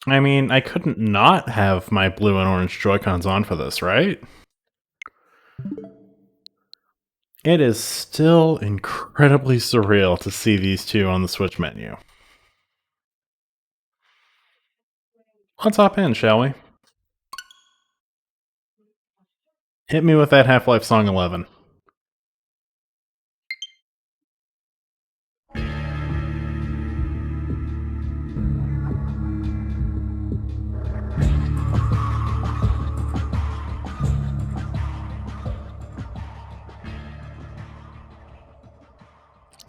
I mean, I couldn't not have my blue and orange Joy-Cons on for this, right? It is still incredibly surreal to see these two on the Switch menu. Let's hop in, shall we? Hit me with that Half-Life Song 11.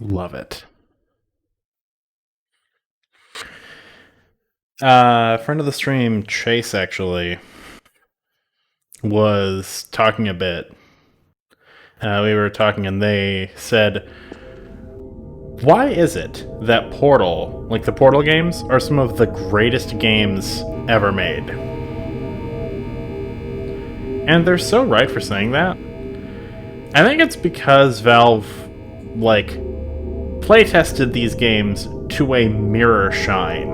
Love it. Friend of the stream, Chase, actually, was talking a bit. We were talking and they said, why is it that Portal, like the Portal games, are some of the greatest games ever made? And they're so right for saying that. I think it's because Valve, playtested these games to a mirror shine.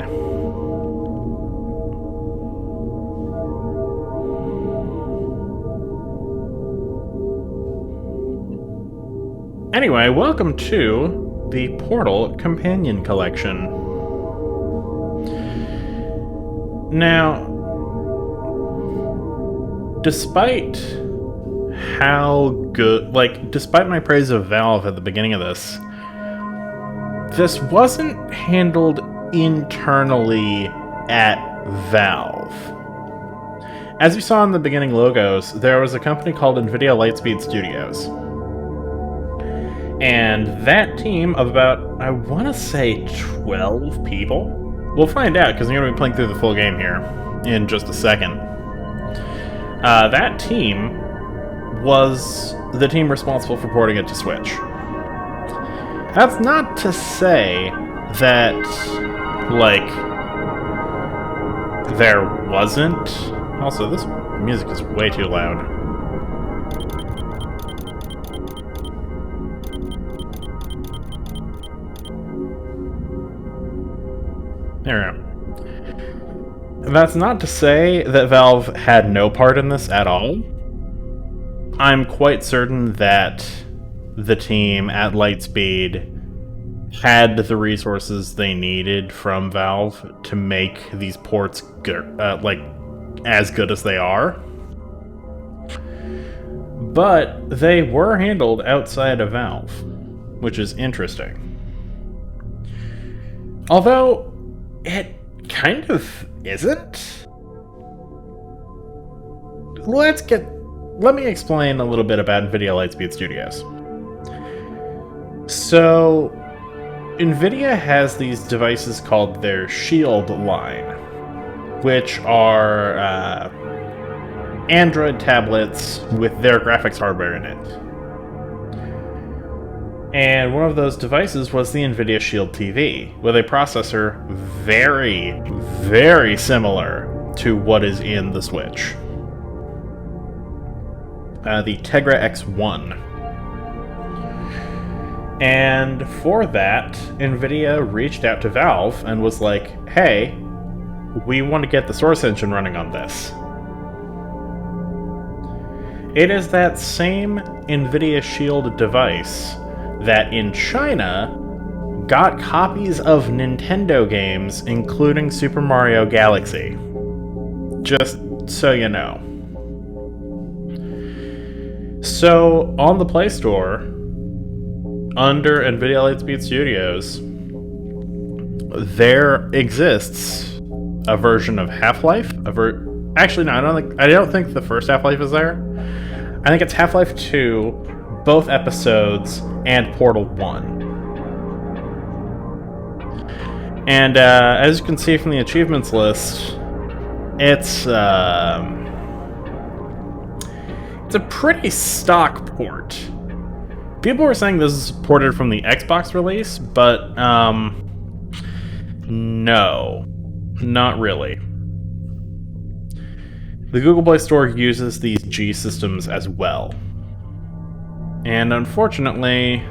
Anyway, welcome to the Portal Companion Collection. Now, despite my praise of Valve at the beginning of this wasn't handled internally at Valve. As you saw in the beginning logos, there was a company called NVIDIA Lightspeed Studios. And that team of about, I want to say 12 people? We'll find out, because I'm going to be playing through the full game here in just a second. That team was the team responsible for porting it to Switch. That's not to say that, there wasn't... Also, this music is way too loud. There we go. That's not to say that Valve had no part in this at all. I'm quite certain that the team at Lightspeed had the resources they needed from Valve to make these ports as good as they are. But they were handled outside of Valve, which is interesting. Although it kind of isn't. Let me explain a little bit about NVIDIA Lightspeed Studios. So, NVIDIA has these devices called their Shield line, which are Android tablets with their graphics hardware in it. And one of those devices was the NVIDIA Shield TV, with a processor very, very similar to what is in the Switch. The Tegra X1. And for that, NVIDIA reached out to Valve and was like, hey, we want to get the Source Engine running on this. It is that same NVIDIA Shield device that in China got copies of Nintendo games, including Super Mario Galaxy. Just so you know. So, on the Play Store, under NVIDIA Lightspeed Studios, there exists a version of Half-Life. Actually, no, I don't think the first Half-Life is there. I think it's Half-Life 2, both episodes, and Portal 1. And as you can see from the achievements list, it's a pretty stock port. People were saying this is ported from the Xbox release, but no, not really. The Google Play Store uses these G systems as well. And unfortunately,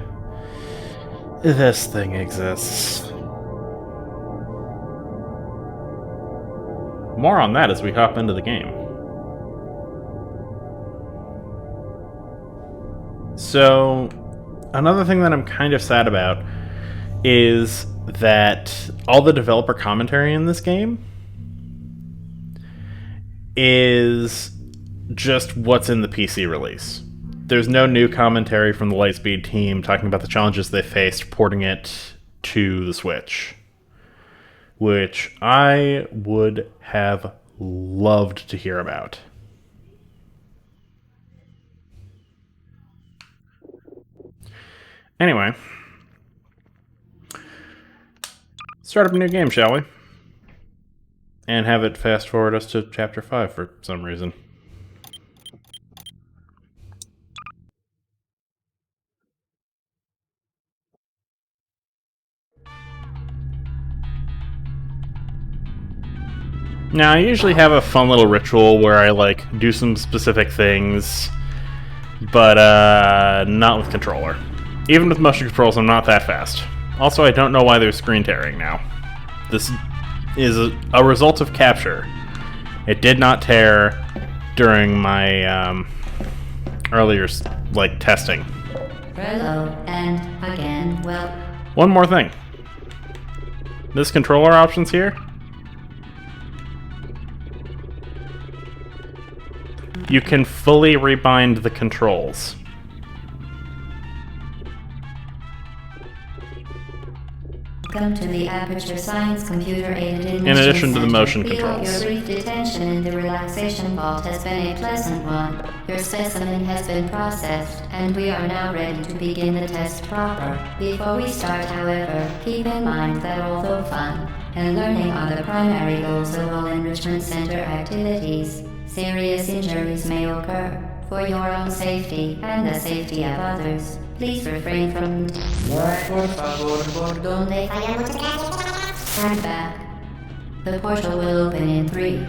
this thing exists. More on that as we hop into the game. So, another thing that I'm kind of sad about is that all the developer commentary in this game is just what's in the PC release. There's no new commentary from the Lightspeed team talking about the challenges they faced porting it to the Switch, which I would have loved to hear about. Anyway, start up a new game, shall we? And have it fast forward us to Chapter 5 for some reason. Now, I usually have a fun little ritual where I, do some specific things, but, not with controller. Even with motion controls, I'm not that fast. Also, I don't know why there's screen tearing now. This is a result of capture. It did not tear during my, earlier, testing. Hello, and again, well... One more thing. This controller options here, you can fully rebind the controls. Welcome to the Aperture Science Computer-Aided In addition to the motion Feel controls. Your brief detention in the relaxation vault has been a pleasant one. Your specimen has been processed, and we are now ready to begin the test proper. Before we start, however, keep in mind that although fun and learning are the primary goals of all Enrichment Center activities, serious injuries may occur. For your own safety and the safety of others, please refrain from... Turn back. The portal will open in 3,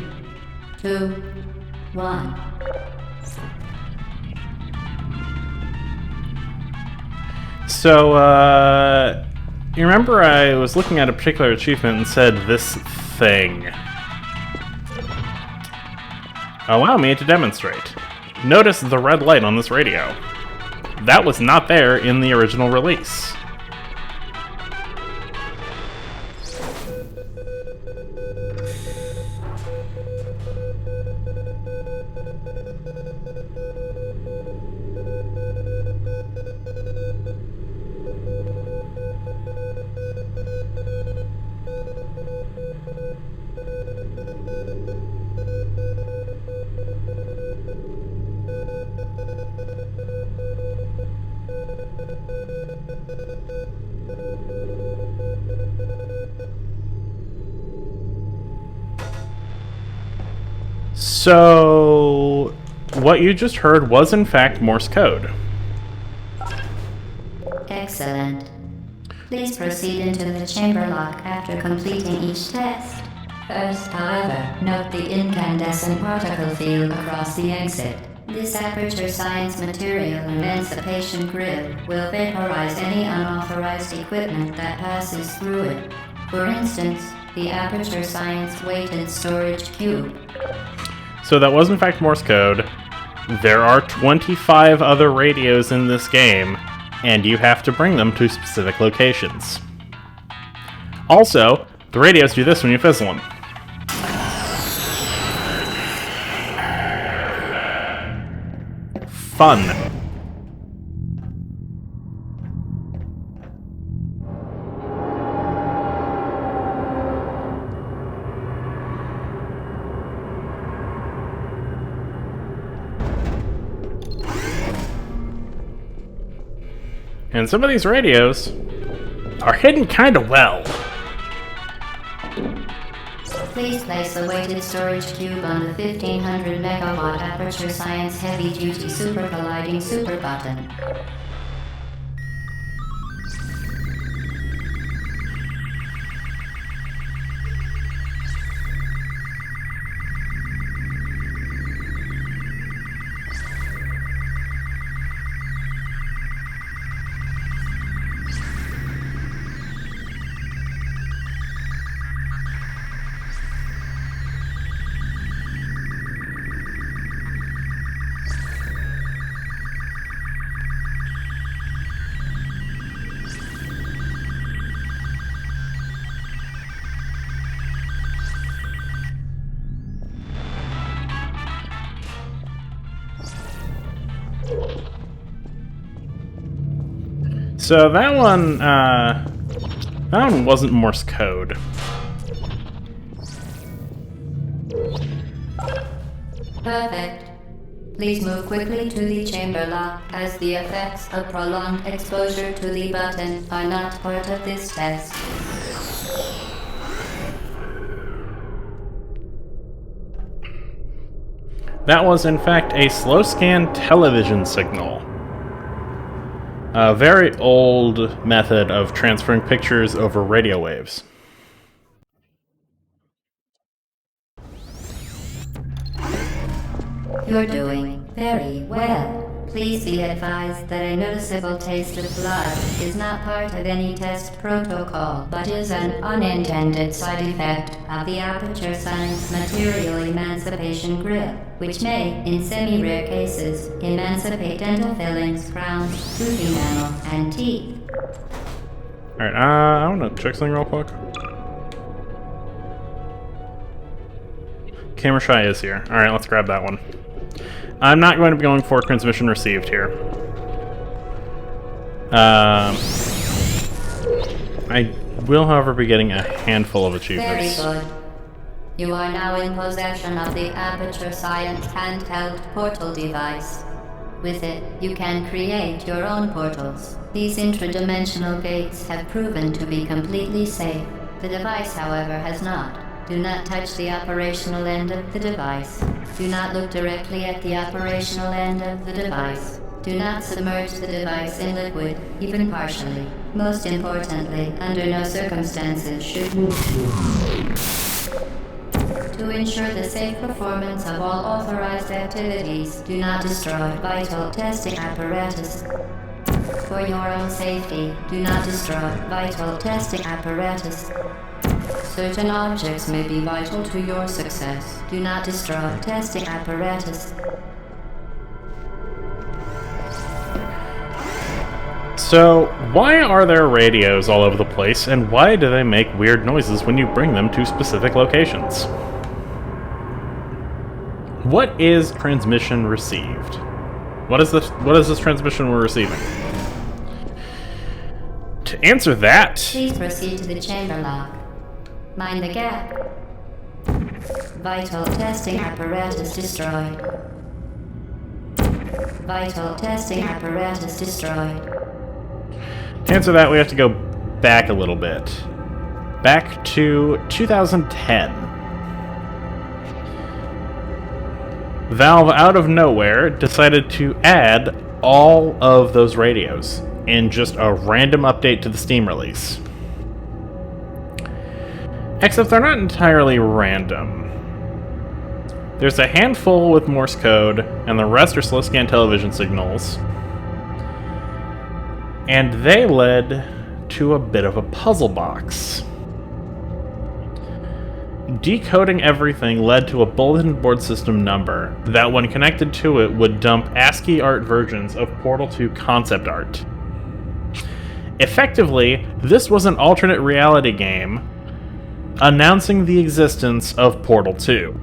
2, 1. So, you remember I was looking at a particular achievement and said this thing. Allow me to demonstrate. Notice the red light on this radio. That was not there in the original release. So, what you just heard was in fact Morse code. Excellent. Please proceed into the chamber lock after completing each test. First, however, note the incandescent particle field across the exit. This Aperture Science material emancipation grid will vaporize any unauthorized equipment that passes through it. For instance, the Aperture Science weighted storage cube. So that was in fact Morse code. There are 25 other radios in this game, and you have to bring them to specific locations. Also, the radios do this when you fizzle them. Fun. And some of these radios are hidden kind of well. Please place the weighted storage cube on the 1500 megawatt Aperture Science heavy-duty super colliding super button. So that one wasn't Morse code. Perfect. Please move quickly to the chamber lock, as the effects of prolonged exposure to the button are not part of this test. That was, in fact, a slow scan television signal. A very old method of transferring pictures over radio waves. You're doing very well. Please be advised that a noticeable taste of blood is not part of any test protocol, but is an unintended side effect of the Aperture Science Material Emancipation Grip, which may, in semi-rare cases, emancipate dental fillings, crowns, tooth enamel, and teeth. Alright, I want to check something real quick. Camera Shy is here. Alright, let's grab that one. I'm not going to be going for transmission received here. I will, however, be getting a handful of achievements. Very good. You are now in possession of the Aperture Science handheld portal device. With it, you can create your own portals. These intradimensional gates have proven to be completely safe. The device, however, has not. Do not touch the operational end of the device. Do not look directly at the operational end of the device. Do not submerge the device in liquid, even partially. Most importantly, under no circumstances should to ensure the safe performance of all authorized activities, do not destroy vital testing apparatus. For your own safety, do not destroy vital testing apparatus. Certain objects may be vital to your success. Do not destroy testing apparatus. So, why are there radios all over the place, and why do they make weird noises when you bring them to specific locations? What is transmission received? What is this transmission we're receiving? To answer that... Please proceed to the chamber lock. Mind the gap. Vital testing apparatus destroyed. Vital testing apparatus destroyed. To answer that, we have to go back a little bit. Back to 2010. Valve, out of nowhere, decided to add all of those radios in just a random update to the Steam release. Except they're not entirely random. There's a handful with Morse code, and the rest are slow scan television signals. And they led to a bit of a puzzle box. Decoding everything led to a bulletin board system number that, when connected to it, would dump ASCII art versions of Portal 2 concept art. Effectively, this was an alternate reality game announcing the existence of Portal 2.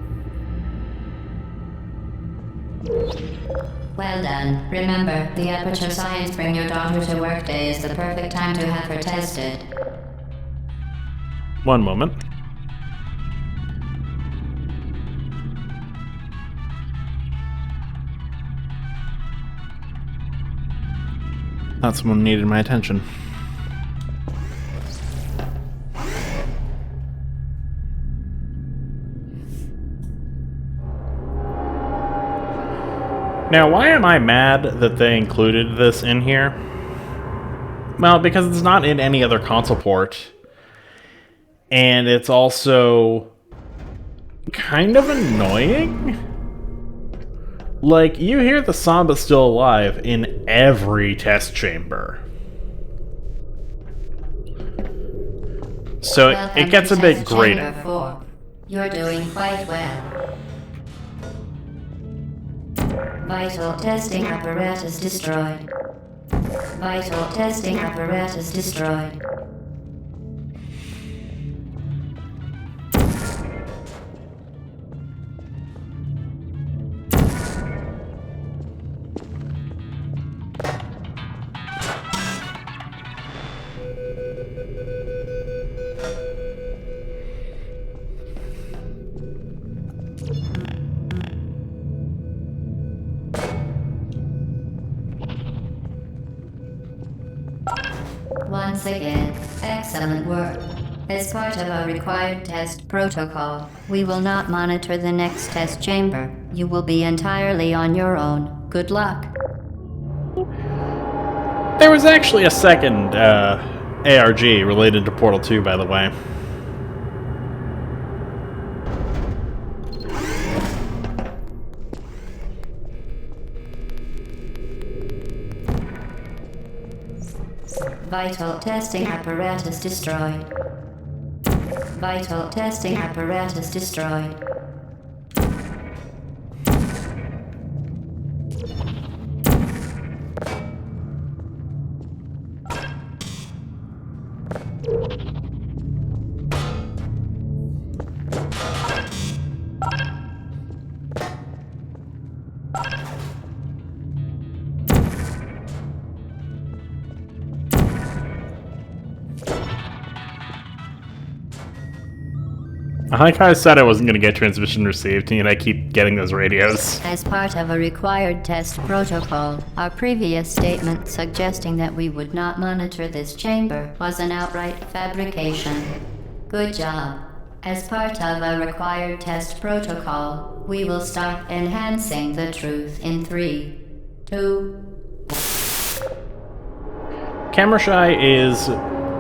Well done. Remember, the Aperture Science Bring Your Daughter to Work Day is the perfect time to have her tested. One moment. Thought someone needed my attention. Now, why am I mad that they included this in here? Well, because it's not in any other console port. And it's also kind of annoying. Like, you hear the Samba Still Alive in every test chamber. So it gets a bit grating. You're doing quite well. Vital testing apparatus destroyed. Vital testing apparatus destroyed. Once again, excellent work. As part of our required test protocol, we will not monitor the next test chamber. You will be entirely on your own. Good luck. There was actually a second ARG related to Portal 2, by the way. Vital testing apparatus destroyed. Vital testing apparatus destroyed. I like how I said I wasn't going to get transmission received, and yet I keep getting those radios. As part of a required test protocol, our previous statement suggesting that we would not monitor this chamber was an outright fabrication. Good job. As part of a required test protocol, we will start enhancing the truth in 3, 2... Camera Shy is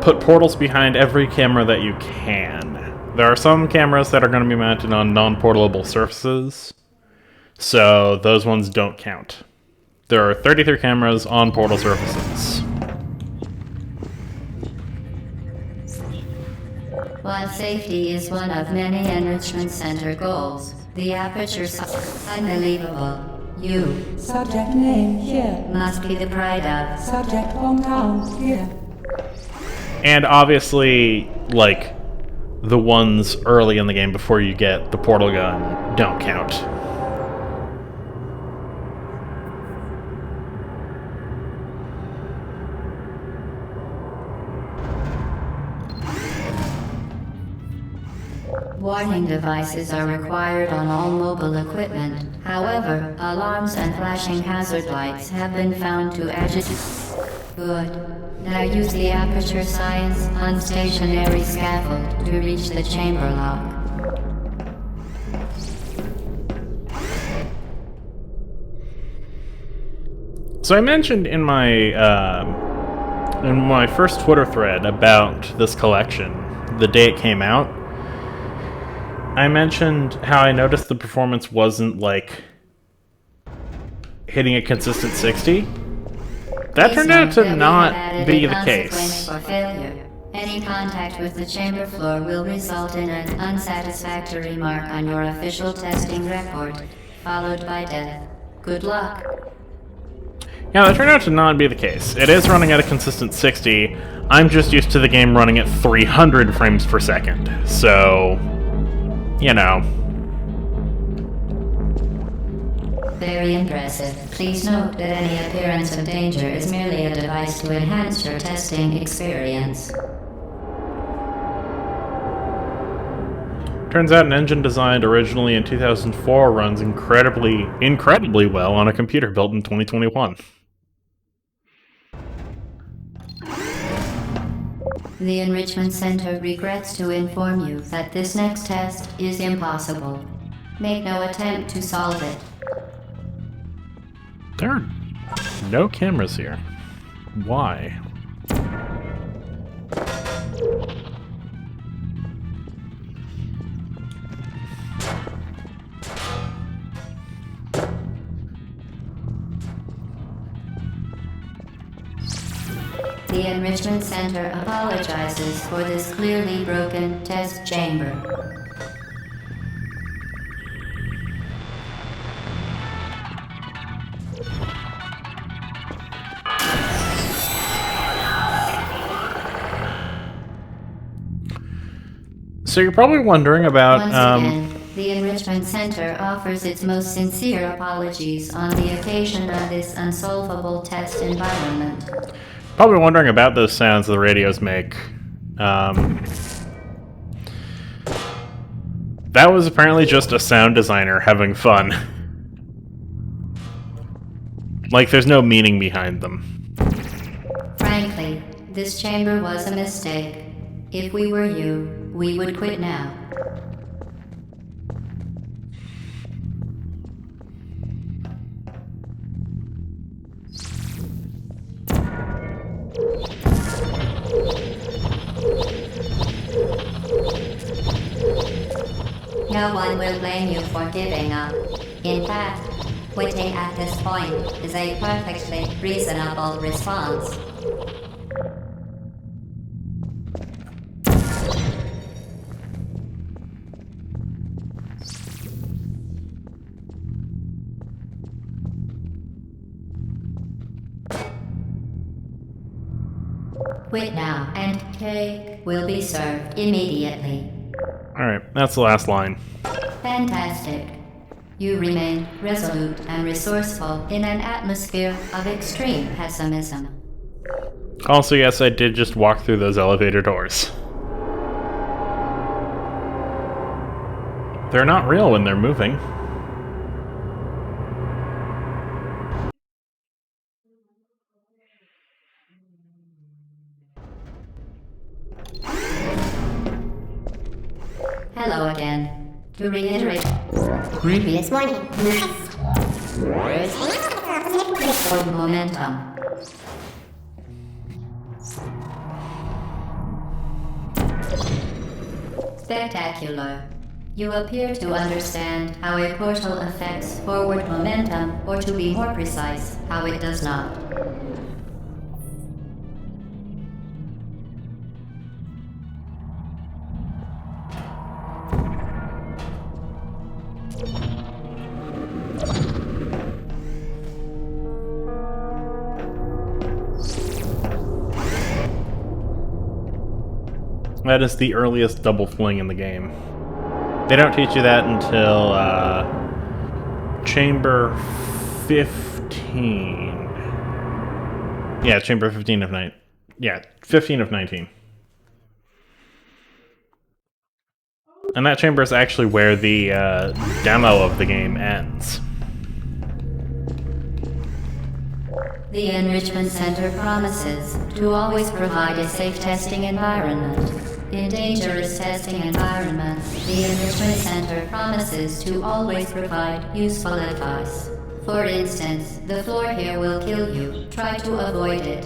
put portals behind every camera that you can. There are some cameras that are going to be mounted on non-portable surfaces, so those ones don't count. There are 33 cameras on portal surfaces. While safety is one of many Enrichment Center goals, the aperture unbelievable. You, Subject name here. must be the pride of. Subject hometown here. And obviously, like, the ones early in the game before you get the portal gun don't count. Warning devices are required on all mobile equipment. However, alarms and flashing hazard lights have been found to agitate. Good. Now use the aperture science unstationary scaffold to reach the chamber lock. So I mentioned in my first Twitter thread about this collection, the day it came out, I mentioned how I noticed the performance wasn't, like, hitting a consistent 60. That turned out to not be the case. For failure. Any contact with the chamber floor will result in an unsatisfactory mark on your official testing record, followed by death. Good luck. Yeah, that turned out to not be the case. It is running at a consistent 60. I'm just used to the game running at 300 frames per second. So, you know. Very impressive. Please note that any appearance of danger is merely a device to enhance your testing experience. Turns out an engine designed originally in 2004 runs incredibly well on a computer built in 2021. The Enrichment Center regrets to inform you that this next test is impossible. Make no attempt to solve it. There are no cameras here. Why? The Enrichment Center apologizes for this clearly broken test chamber. So you're probably wondering about, Once again, the Enrichment Center offers its most sincere apologies on the occasion of this unsolvable test environment. probably wondering about those sounds the radios make That was apparently just a sound designer having fun. Like, there's no meaning behind them. Frankly, this chamber was a mistake. If we were you, we would quit now. No one will blame you for giving up. In fact, quitting at this point is a perfectly reasonable response. Quit now, and cake will be served immediately. Alright, that's the last line. Fantastic. You remain resolute and resourceful in an atmosphere of extreme pessimism. Also, yes, I did just walk through those elevator doors. They're not real when they're moving. Hello again. To reiterate, previous warning. For momentum. Spectacular. You appear to understand how a portal affects forward momentum, or to be more precise, how it does not. That is the earliest double fling in the game. They don't teach you that until Chamber 15. Yeah, Chamber 15 of 9. Yeah, 15 of 19. And that chamber is actually where the demo of the game ends. The Enrichment Center promises to always provide a safe testing environment. In dangerous testing environments, the Enrichment Center promises to always provide useful advice. For instance, the floor here will kill you. Try to avoid it.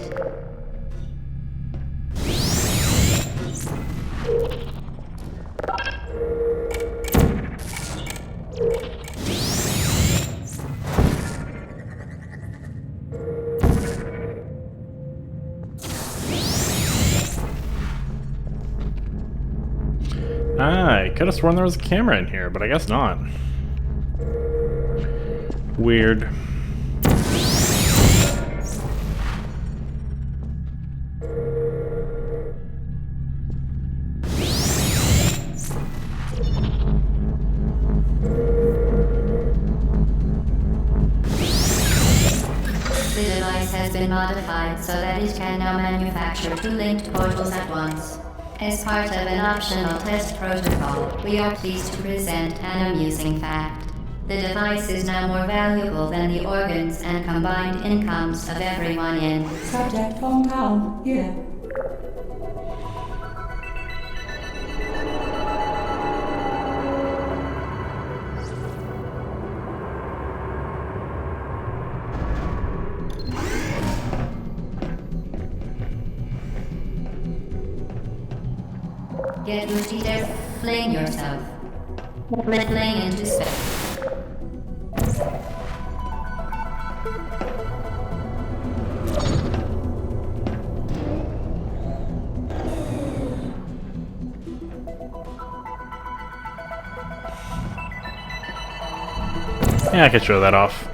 I could have sworn there was a camera in here, but I guess not. Weird. The device has been modified so that it can now manufacture two linked portals at once. As part of an optional test protocol, we are pleased to present an amusing fact. The device is now more valuable than the organs and combined incomes of everyone in. Subject hometown here. Get Lucy there, fling yourself. Fling into space. Yeah, I could show that off.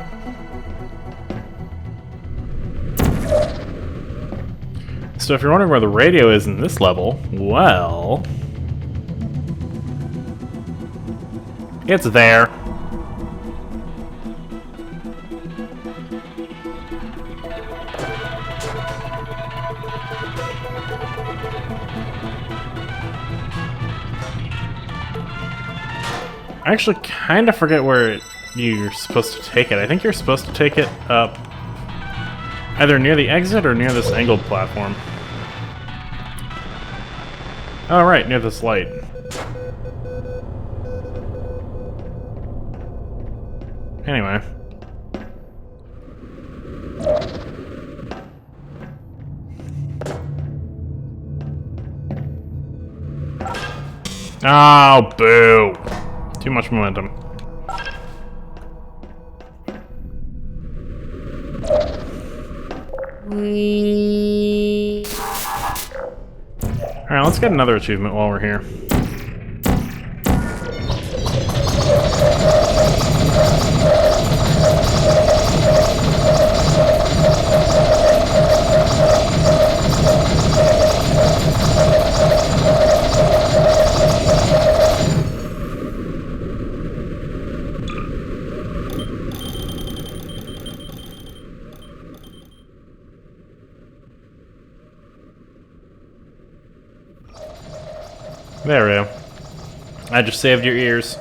So if you're wondering where the radio is in this level, well... it's there. I actually kind of forget where you're supposed to take it. I think you're supposed to take it up either near the exit or near this angled platform. Oh, right, near this light. Anyway. Oh, boo! Too much momentum. Alright, let's get another achievement while we're here. There we go. I just saved your ears.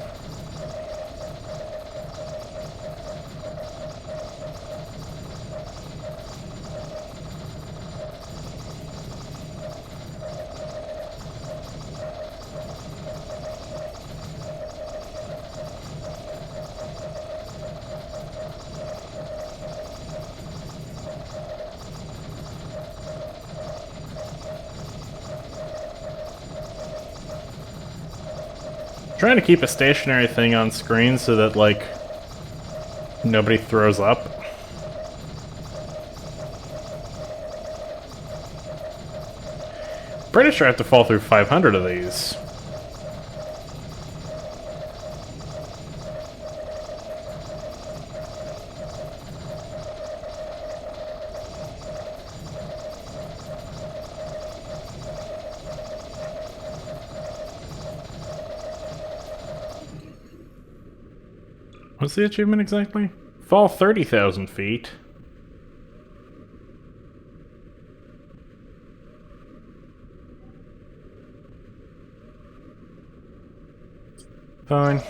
Trying to keep a stationary thing on screen so that, like, nobody throws up. Pretty sure I have to fall through 500 of these. What's the achievement exactly? Fall 30,000 feet. Fine.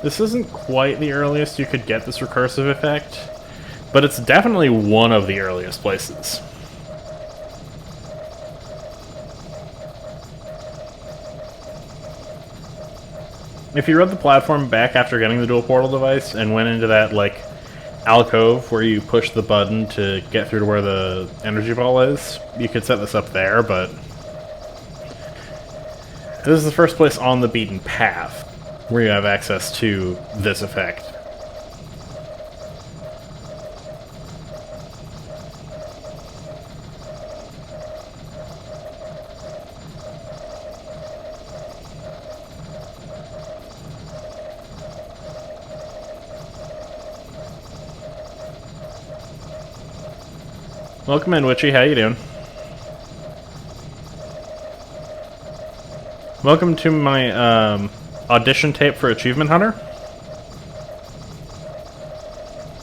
This isn't quite the earliest you could get this recursive effect, but it's definitely one of the earliest places. If you rode the platform back after getting the dual portal device and went into that, like, alcove where you push the button to get through to where the energy ball is, you could set this up there, but this is the first place on the beaten path where you have access to this effect. Welcome in, Witchy. How you doing? Welcome to my audition tape for Achievement Hunter.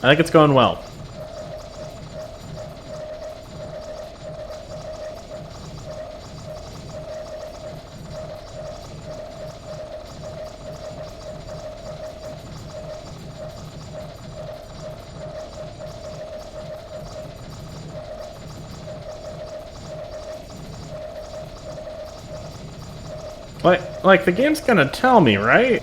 I think it's going well. Like the game's gonna tell me, right?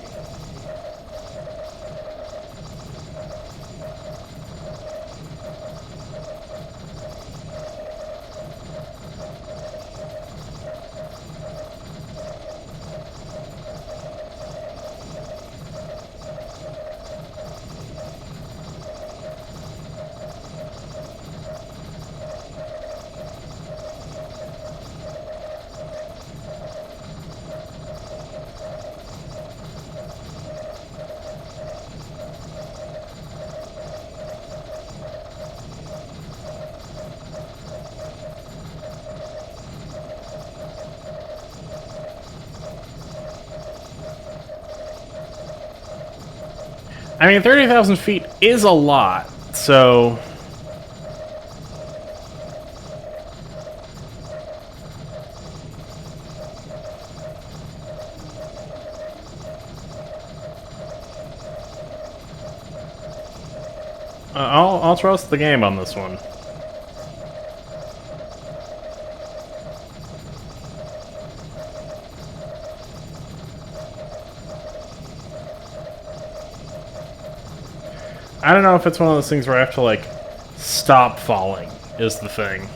I mean, 30,000 feet is a lot, so... I'll trust the game on this one. I don't know if it's one of those things where I have to, like, stop falling, is the thing.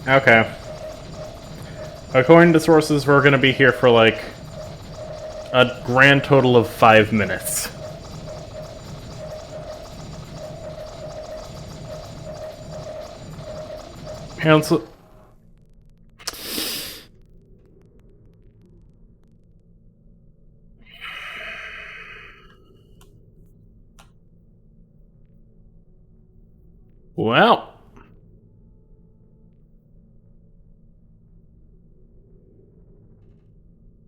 Okay. According to sources, we're gonna be here for like a grand total of 5 minutes. And so, well,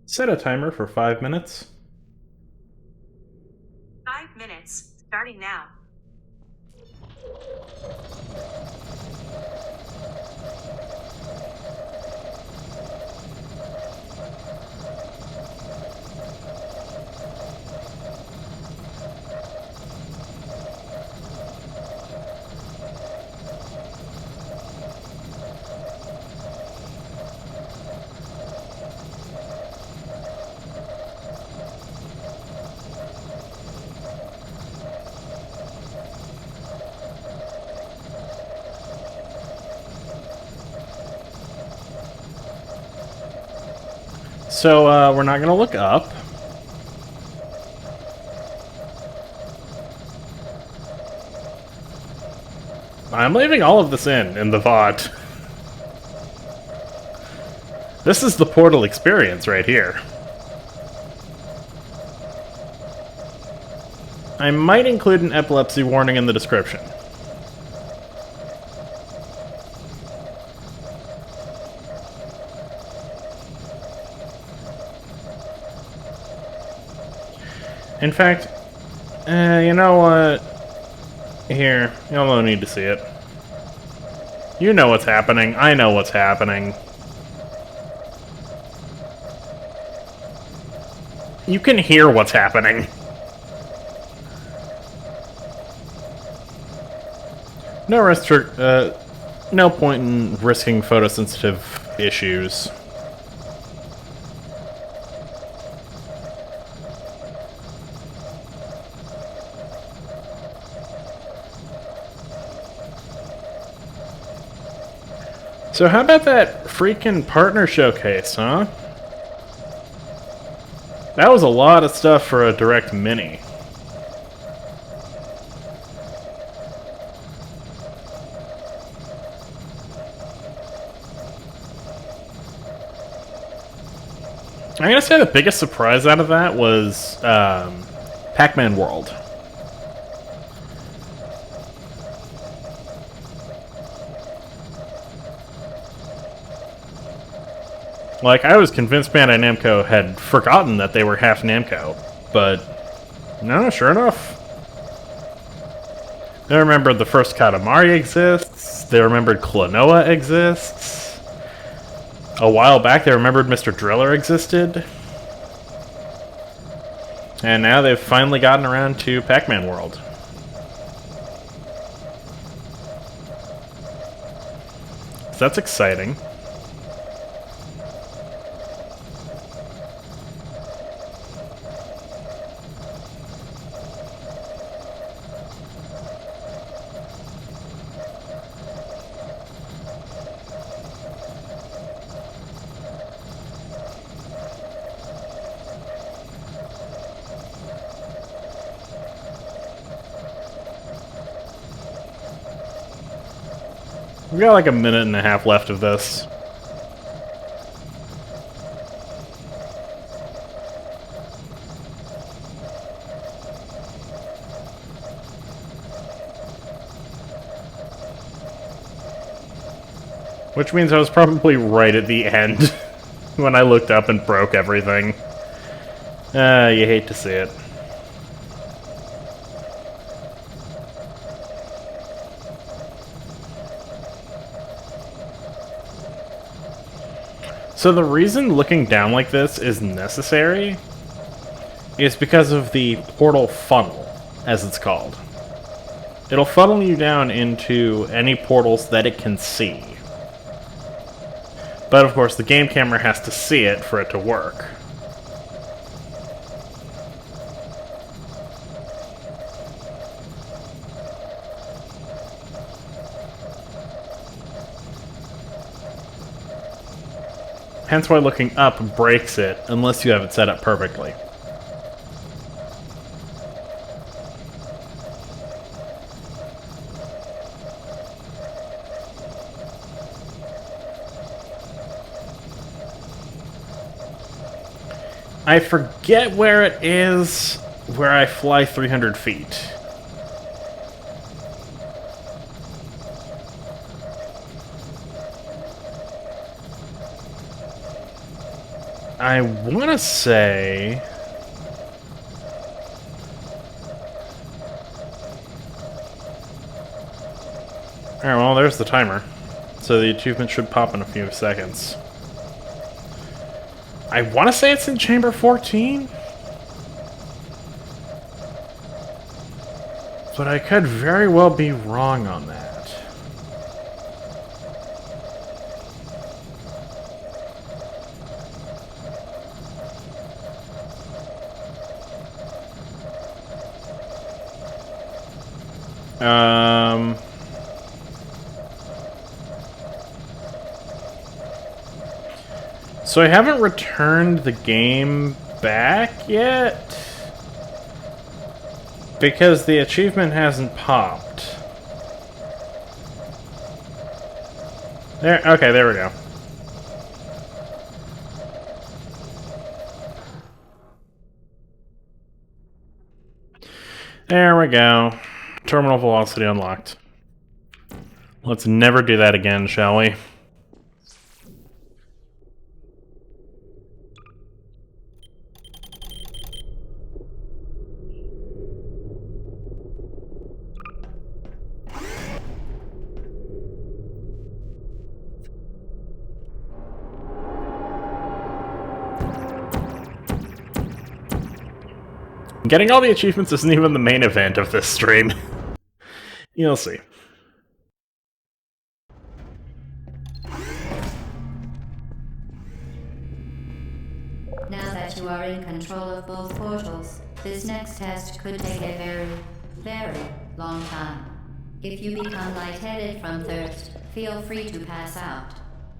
set a timer for 5 minutes. 5 minutes, starting now. So, we're not gonna look up. I'm leaving all of this in the VOD. This is the Portal experience right here. I might include an epilepsy warning in the description. In fact, you know what? Here, y'all don't need to see it. You know what's happening. I know what's happening. You can hear what's happening. No point in risking photosensitive issues. So how about that freaking partner showcase, huh? That was a lot of stuff for a Direct Mini. I'm gonna say the biggest surprise out of that was Pac-Man World. Like, I was convinced Bandai Namco had forgotten that they were half Namco, but no, sure enough. They remembered the first Katamari exists, they remembered Klonoa exists. A while back they remembered Mr. Driller existed. And now they've finally gotten around to Pac-Man World. That's exciting. We got like a minute and a half left of this. Which means I was probably right at the end when I looked up and broke everything. You hate to see it. So the reason looking down like this is necessary is because of the portal funnel, as it's called. It'll funnel you down into any portals that it can see. But of course, the game camera has to see it for it to work. Hence why looking up breaks it, unless you have it set up perfectly. I forget where it is where I fly 300 feet. I want to say... Alright, well, there's the timer. So the achievement should pop in a few seconds. I want to say it's in Chamber 14? But I could very well be wrong on that. So I haven't returned the game back yet because the achievement hasn't popped. There, okay, there we go. There we go. Terminal velocity unlocked. Let's never do that again, shall we? Getting all the achievements isn't even the main event of this stream. You'll see. Now that you are in control of both portals, this next test could take a very, very long time. If you become lightheaded from thirst, feel free to pass out.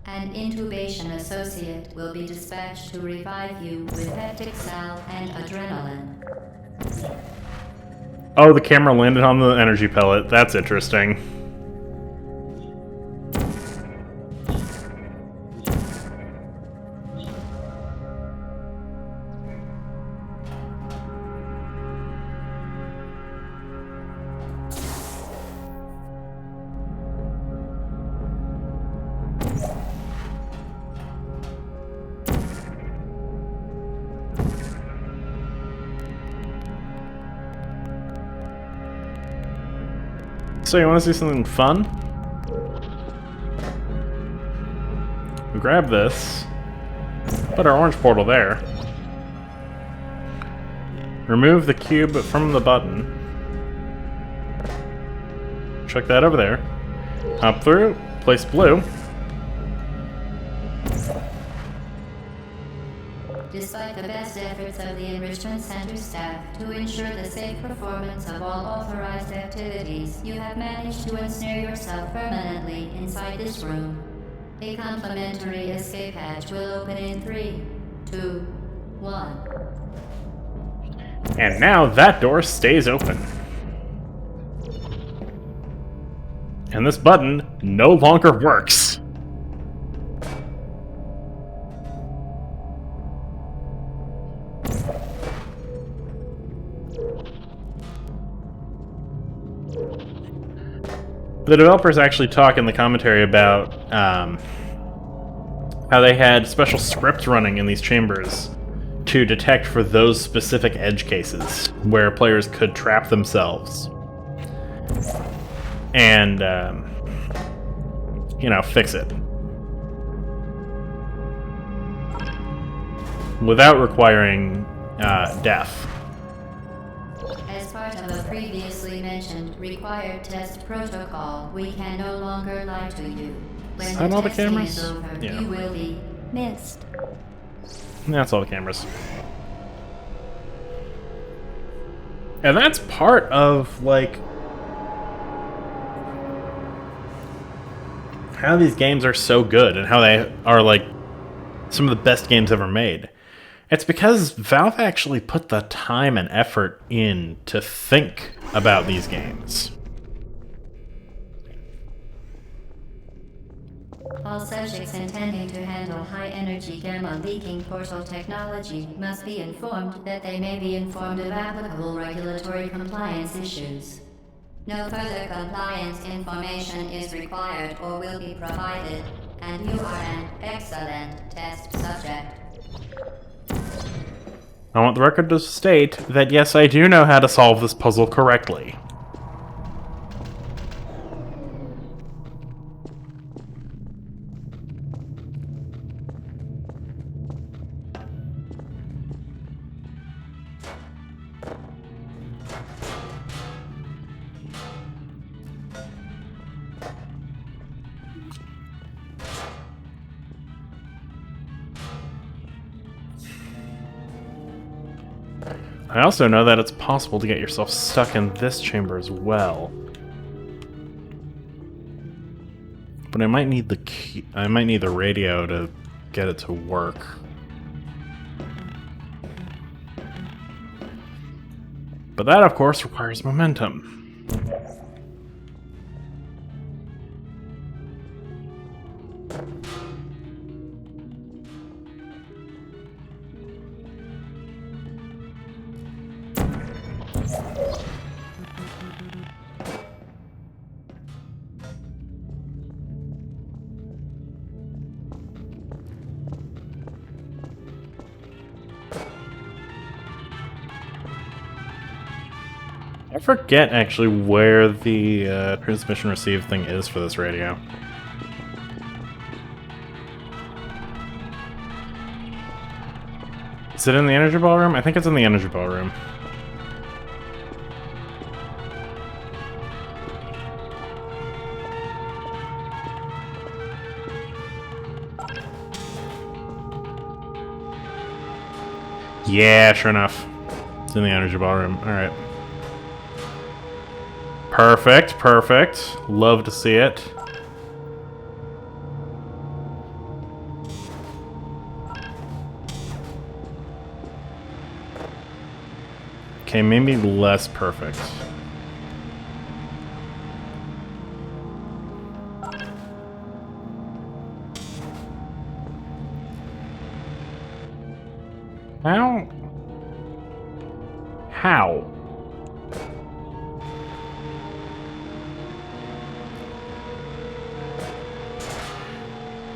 An intubation associate will be dispatched to revive you with peptic salve and adrenaline. Oh, the camera landed on the energy pellet. That's interesting. So you want to see something fun? We grab this, put our orange portal there, remove the cube from the button, check that over there, hop through, place blue, Despite the best efforts of the Enrichment Center staff to ensure the safe performance of all authorized activities, you have managed to ensnare yourself permanently inside this room. A complimentary escape hatch will open in 3, 2, 1. And now that door stays open. And this button no longer works. The developers actually talk in the commentary about how they had special scripts running in these chambers to detect for those specific edge cases where players could trap themselves and, fix it without requiring death. As part of a previously mentioned required test protocol, we can no longer lie to you. When Is that all the testing cameras? is over, Yeah. you will be missed. That's all the cameras. And that's part of, how these games are so good and how they are, some of the best games ever made. It's because Valve actually put the time and effort in to think about these games. All subjects intending to handle high-energy gamma-leaking portal technology must be informed that they may be informed of applicable regulatory compliance issues. No further compliance information is required or will be provided, and you are an excellent test subject. I want the record to state that yes, I do know how to solve this puzzle correctly. I also know that it's possible to get yourself stuck in this chamber as well. But I might need the key. I might need the radio to get it to work. But that, of course, requires momentum. I forget actually where the transmission receive thing is for this radio. Is it in the energy ballroom? I think it's in the energy ballroom. Yeah, sure enough. It's in the energy ballroom. Alright. Perfect, perfect. Love to see it. Okay, maybe less perfect. How? How?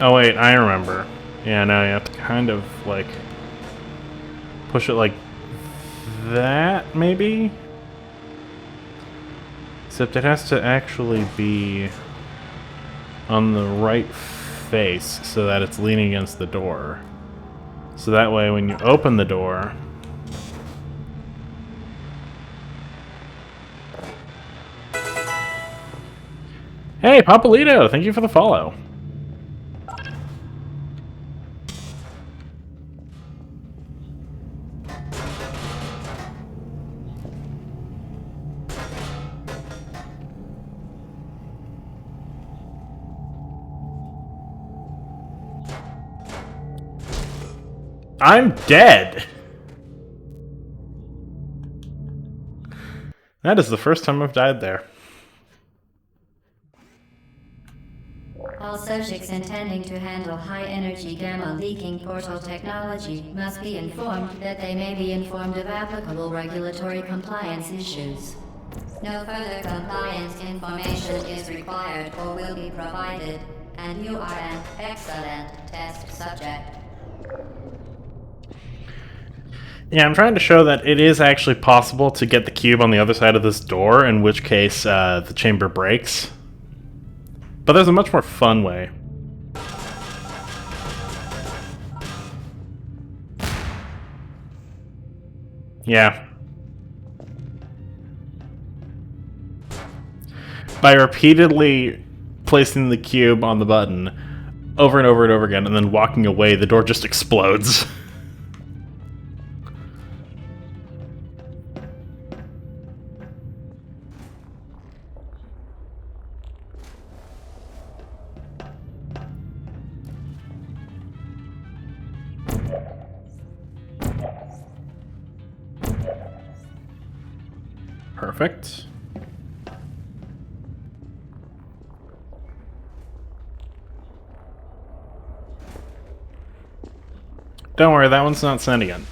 Oh wait, I remember. Yeah, no, you have to kind of, like, push it like that, maybe? Except it has to actually be on the right face so that it's leaning against the door. So that way when you open the door... Hey, Papolito! Thank you for the follow. I'm dead! That is the first time I've died there. All subjects intending to handle high-energy gamma-leaking portal technology must be informed that they may be informed of applicable regulatory compliance issues. No further compliance information is required or will be provided, and you are an excellent test subject. Yeah, I'm trying to show that it is actually possible to get the cube on the other side of this door, in which case the chamber breaks. But there's a much more fun way. Yeah. By repeatedly placing the cube on the button over and over and over again, and then walking away, the door just explodes. Perfect. Don't worry, that one's not sentient.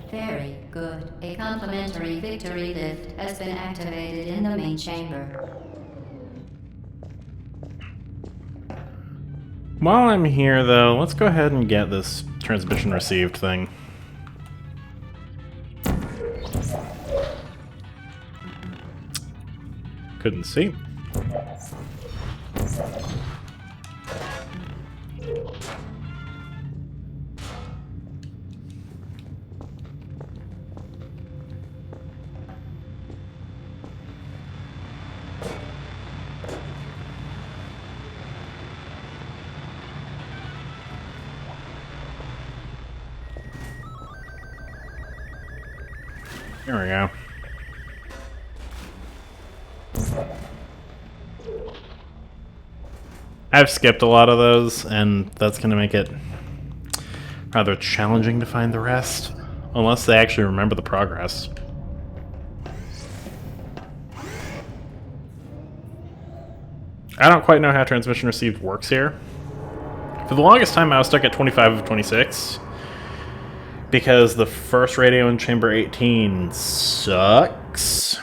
Very good. A complimentary victory lift has been activated in the main chamber. While I'm here, though, let's go ahead and get this transmission received thing. Couldn't see. There we go. I've skipped a lot of those, and that's going to make it rather challenging to find the rest, unless they actually remember the progress. I don't quite know how transmission received works here. For the longest time, I was stuck at 25 of 26, because the first radio in Chamber 18 sucks.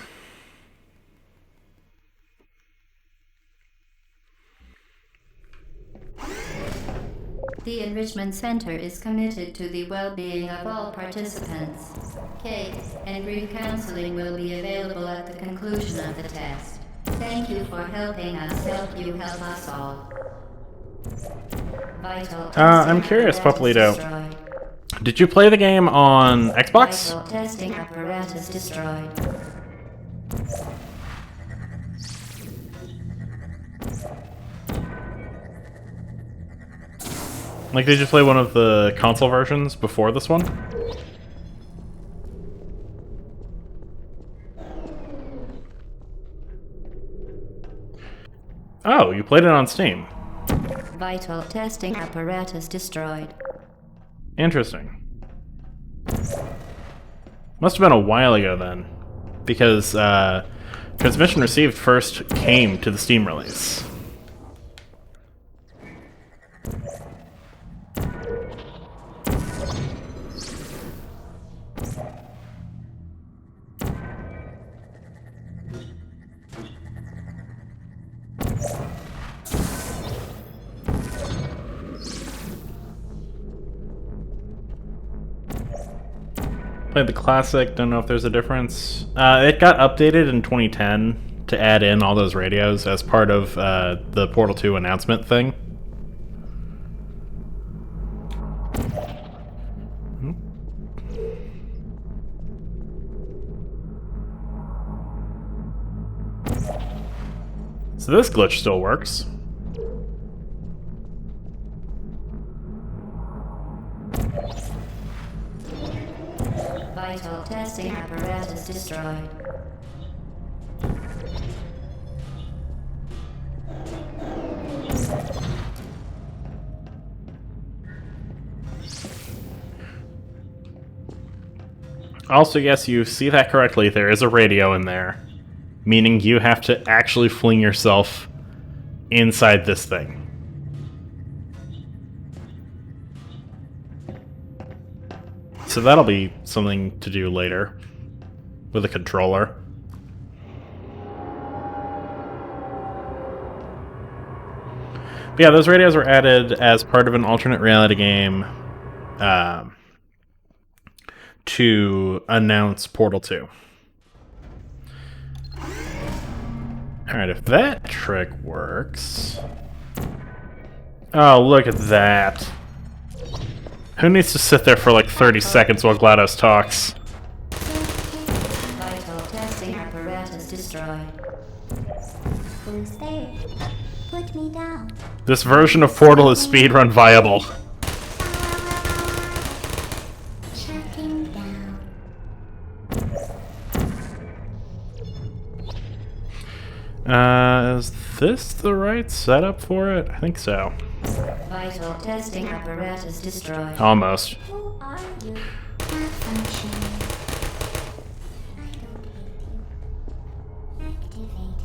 The Enrichment Center is committed to the well-being of all participants. Cake and group counseling will be available at the conclusion of the test. Thank you for helping us help you help us all. Vital. I'm curious, Papalito. Did you play the game on Xbox? Vital testing apparatus destroyed. Like, did you play one of the console versions before this one? Oh, you played it on Steam. Vital testing apparatus destroyed. Interesting. Must have been a while ago then, because Transmission Received first came to the Steam release. Played the classic, don't know if there's a difference. It got updated in 2010 to add in all those radios as part of the Portal 2 announcement thing. So this glitch still works. Vital testing apparatus destroyed. Also, yes, you see that correctly. There is a radio in there, meaning you have to actually fling yourself inside this thing. So that'll be something to do later with a controller. But yeah, those radios were added as part of an alternate reality game to announce Portal 2. Alright, if that trick works... Oh, look at that. Who needs to sit there for like 30 seconds while GLaDOS talks? Vital testing apparatus destroyed. Who's there? Put me down. This version of Portal is speedrun viable. Shutting down. Is this the right setup for it? I think so. Vital testing apparatus destroyed. Almost. Who are you? Malfunction. I don't hate you.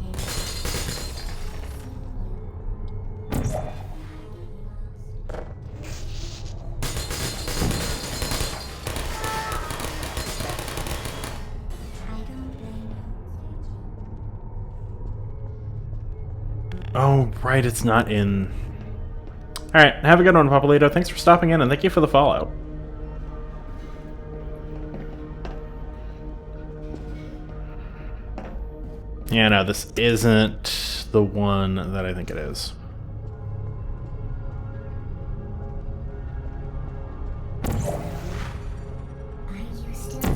Activated. I don't blame you. Oh, right, it's not in... Alright, have a good one, Papalito. Thanks for stopping in, and thank you for the follow. Yeah, no, this isn't the one that I think it is. Are you still there? No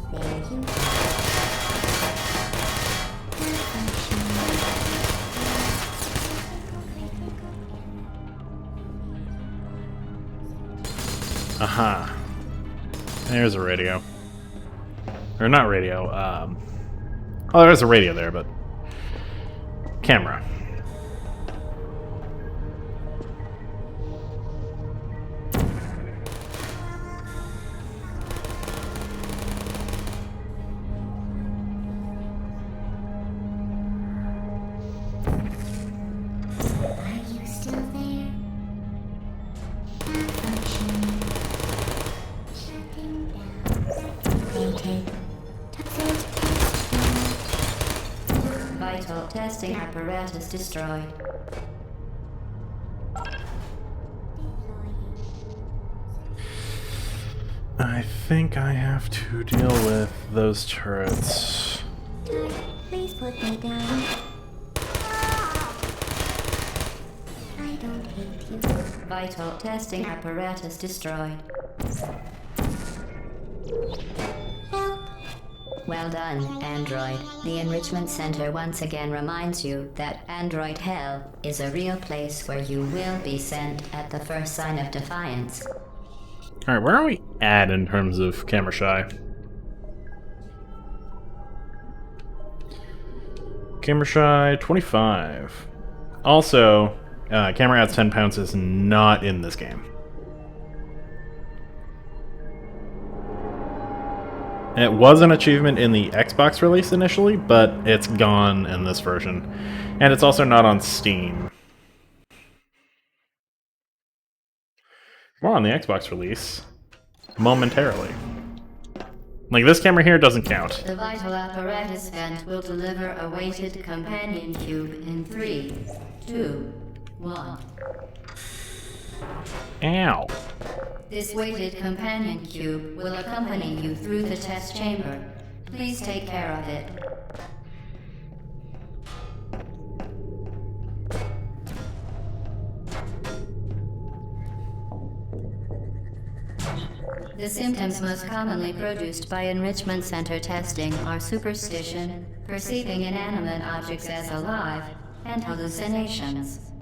hard feelings. There you go. Aha. There's a radio. Or not radio, oh, there's a radio there, but... Camera. Are you still there? Malfunction. Shutting down. Activated. Toxic test. Vital testing apparatus destroyed. I think I have to deal with those turrets. Please put me down. I don't hate you. Vital testing apparatus destroyed. Help. Well done, Android. The Enrichment Center once again reminds you that Android Hell is a real place where you will be sent at the first sign of defiance. Alright, where are we at in terms of camera shy? Camera shy 25. Also, camera adds 10 pounds is not in this game. It was an achievement in the Xbox release initially, but it's gone in this version. And it's also not on Steam. More on the Xbox release. Momentarily. Like, this camera here doesn't count. The Vital Apparatus vent will deliver a weighted companion cube in 3, 2, 1. Ow. This weighted companion cube will accompany you through the test chamber. Please take care of it. The symptoms most commonly produced by Enrichment Center testing are superstition, perceiving inanimate objects as alive, and hallucinations.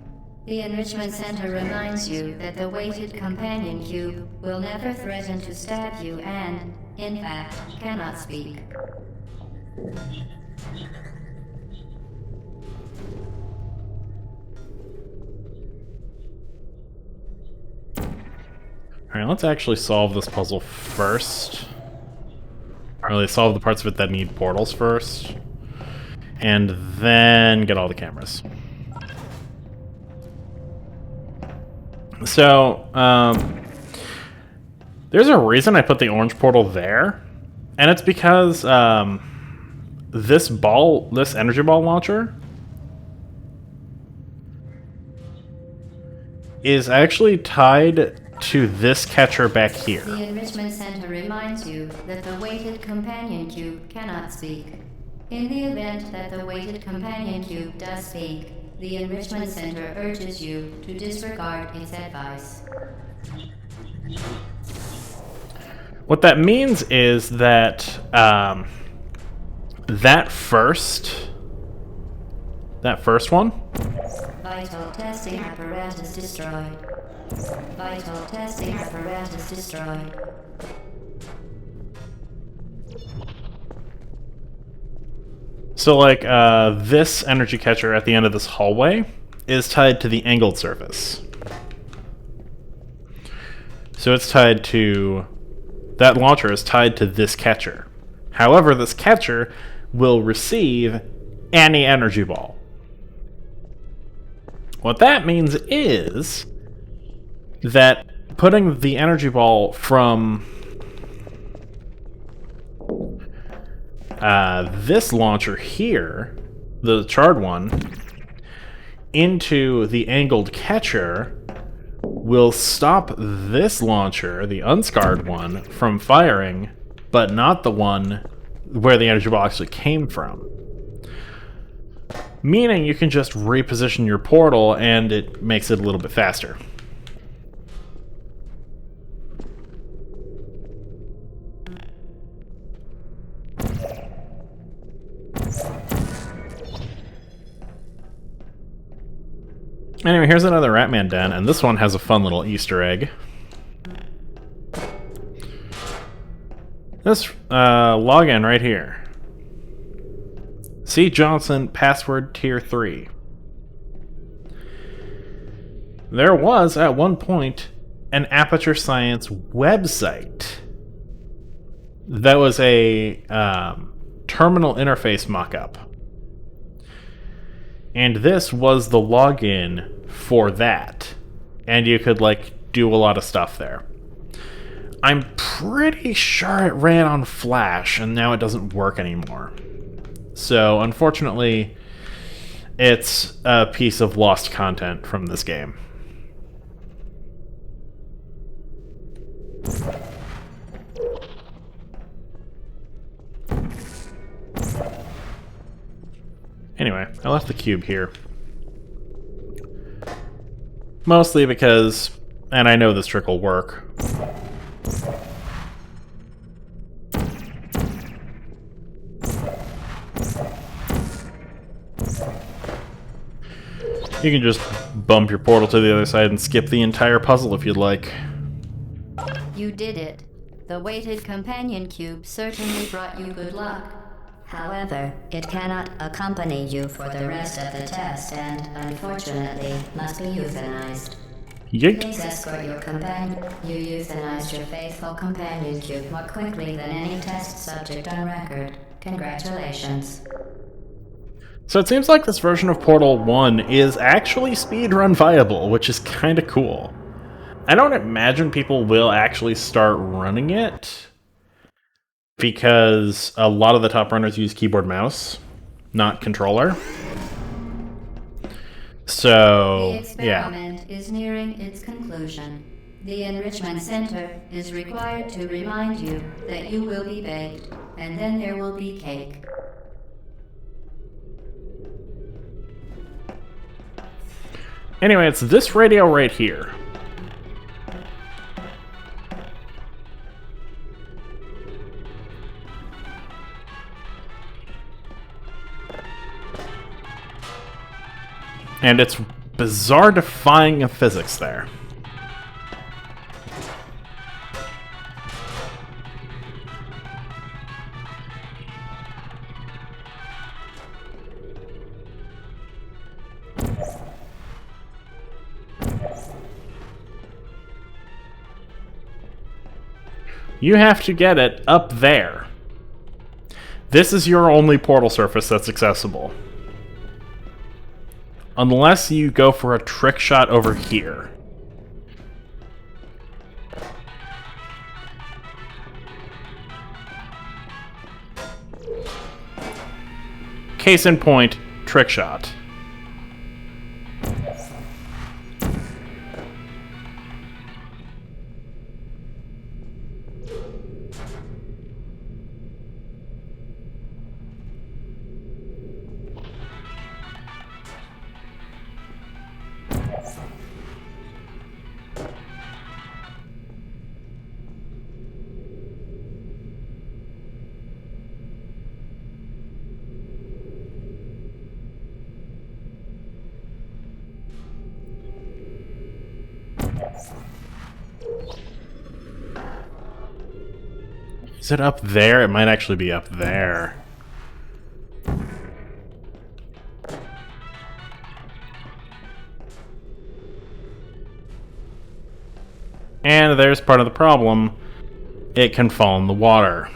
The Enrichment Center reminds you that the weighted companion cube will never threaten to stab you and, in fact, cannot speak. Alright, let's actually solve this puzzle first. Or at least solve the parts of it that need portals first. And then get all the cameras. So, there's a reason I put the orange portal there. And it's because this energy ball launcher is actually tied to this catcher back here. The Enrichment Center reminds you that the weighted companion cube cannot speak. In the event that the weighted companion cube does speak, the Enrichment Center urges you to disregard its advice. What that means is that that first one. Vital testing apparatus destroyed. Vital testing apparatus destroyed. So, like, this energy catcher at the end of this hallway is tied to the angled surface. So it's tied to... that launcher is tied to this catcher. However, this catcher will receive any energy ball. What that means is that putting the energy ball from this launcher here, the charred one, into the angled catcher will stop this launcher, the unscarred one, from firing, but not the one where the energy ball actually came from. Meaning you can just reposition your portal and it makes it a little bit faster. Anyway, here's another Ratman den, and this one has a fun little Easter egg. This login right here. C. Johnson, password tier 3. There was, at one point, an Aperture Science website that was a terminal interface mockup. And this was the login for that. And you could, like, do a lot of stuff there. I'm pretty sure it ran on Flash, and now it doesn't work anymore. So, unfortunately, it's a piece of lost content from this game. Anyway, I left the cube here. Mostly because, and I know this trick will work. You can just bump your portal to the other side and skip the entire puzzle if you'd like. You did it. The weighted companion cube certainly brought you good luck. However, it cannot accompany you for the rest of the test and, unfortunately, must be euthanized. Yeet. Please escort your companion. You euthanized your faithful companion cube more quickly than any test subject on record. Congratulations. So it seems like this version of Portal 1 is actually speedrun viable, which is kind of cool. I don't imagine people will actually start running it, because a lot of the top runners use keyboard mouse, not controller. So, The experiment is nearing its conclusion. The Enrichment Center is required to remind you that you will be baked, and then there will be cake. Anyway, it's this radio right here. And it's bizarre defying of physics there. You have to get it up there. This is your only portal surface that's accessible. Unless you go for a trick shot over here. Case in point, trick shot. Is it up there? It might actually be up there. And there's part of the problem. It can fall in the water.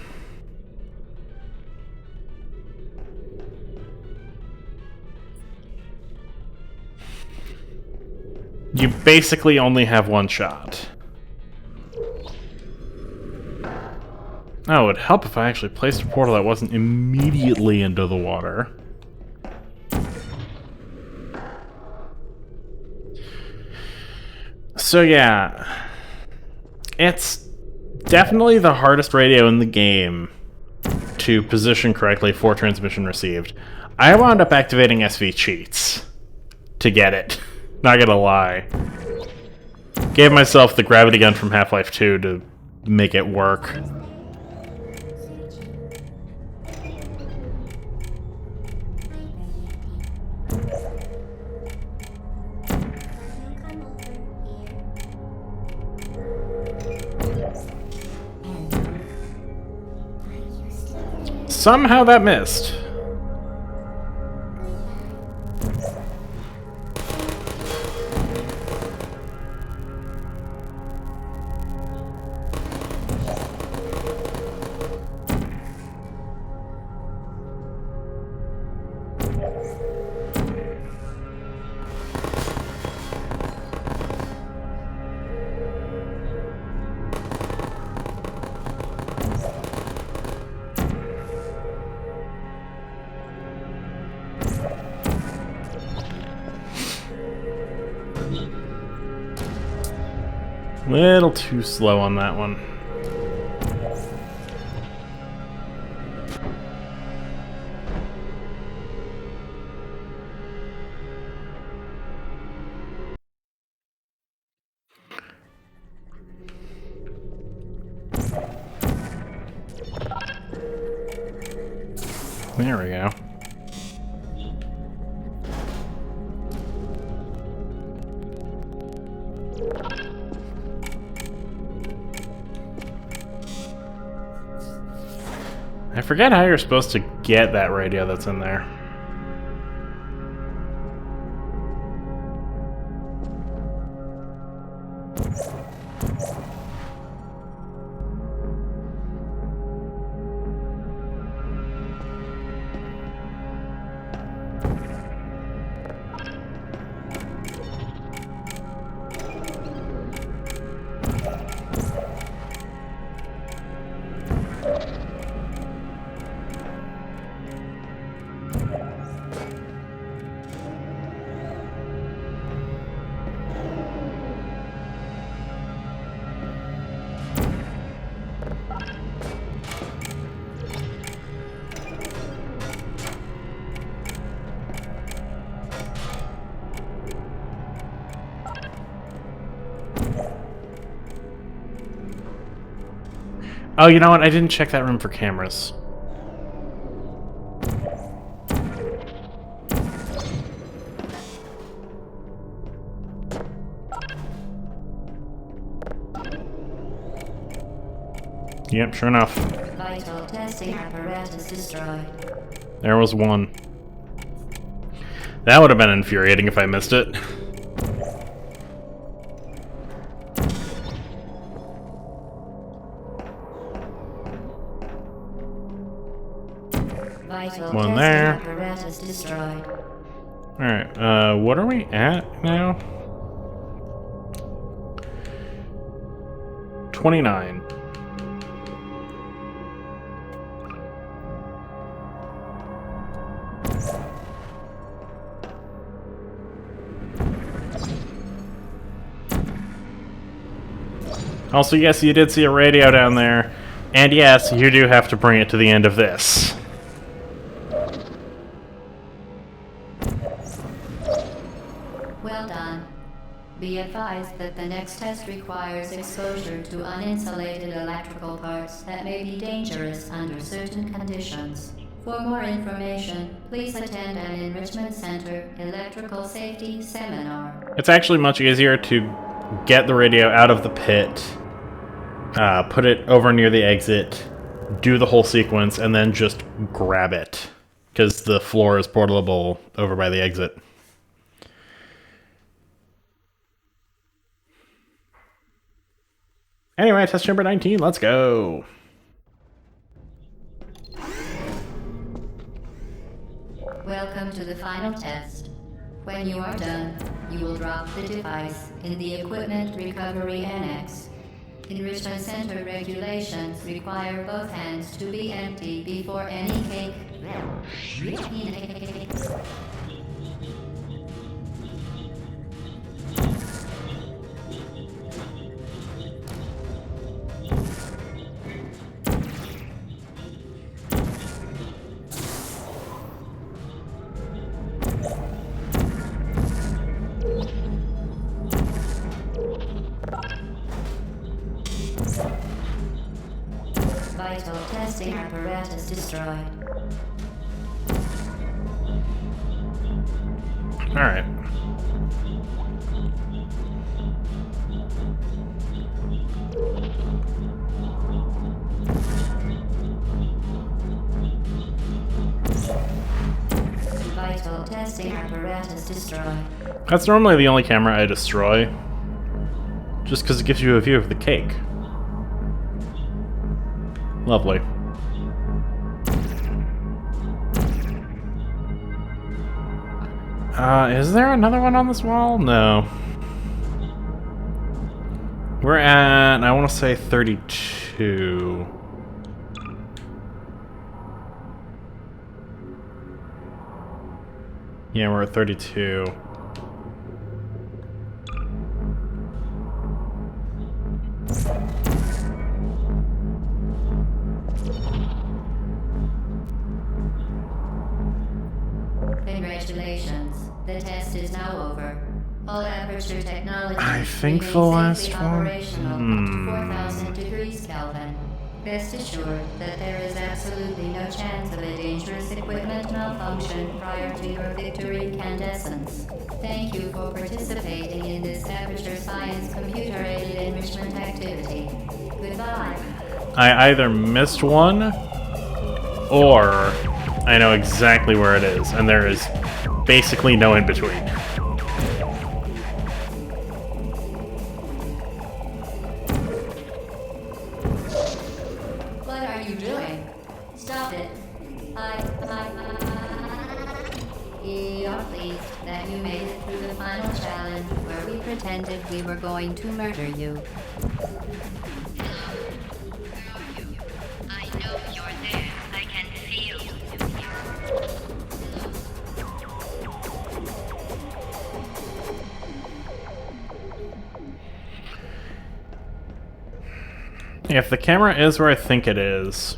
You basically only have one shot. Oh, it would help if I actually placed a portal that wasn't immediately into the water. So yeah, it's definitely the hardest radio in the game to position correctly for transmission received. I wound up activating SV cheats to get it, not gonna lie. Gave myself the gravity gun from Half-Life 2 to make it work. Somehow that missed. Little too slow on that one. There we go. I forget how you're supposed to get that radio that's in there. Oh, you know what? I didn't check that room for cameras. Yep, sure enough. Vital testing apparatus destroyed. There was one. That would have been infuriating if I missed it. Vital One testing there. apparatus destroyed. Alright, what are we at now? 29. Also, yes, you did see a radio down there. And yes, you do have to bring it to the end of this. Well done. Be advised that the next test requires exposure to uninsulated electrical parts that may be dangerous under certain conditions. For more information, please attend an Enrichment Center Electrical Safety Seminar. It's actually much easier to get the radio out of the pit, put it over near the exit, do the whole sequence, and then just grab it. Because the floor is portable over by the exit. Anyway, test chamber 19, let's go. Welcome to the final test. When you are done, you will drop the device in the Equipment Recovery Annex. Enrichment Center regulations require both hands to be empty before any cake. Vital testing apparatus destroyed. Alright. Vital testing apparatus destroyed. That's normally the only camera I destroy. Just because it gives you a view of the cake. Lovely. Is there another one on this wall? No. We're at, I want to say 32. Yeah, we're at 32. Congratulations. The test is now over. All Aperture technology I think remains the last safely one- operational at 4,000 degrees Kelvin. Rest assured that there is absolutely no chance of a dangerous equipment malfunction prior to your victory incandescence. Thank you for participating in this Aperture Science computer-aided enrichment activity. Goodbye. I either missed one, or I know exactly where it is, and there is basically no in between. What are you doing? Stop it. You're pleased that you made it through the final challenge where we pretended we were going to murder you. I know you're there. I can feel you. If the camera is where I think it is,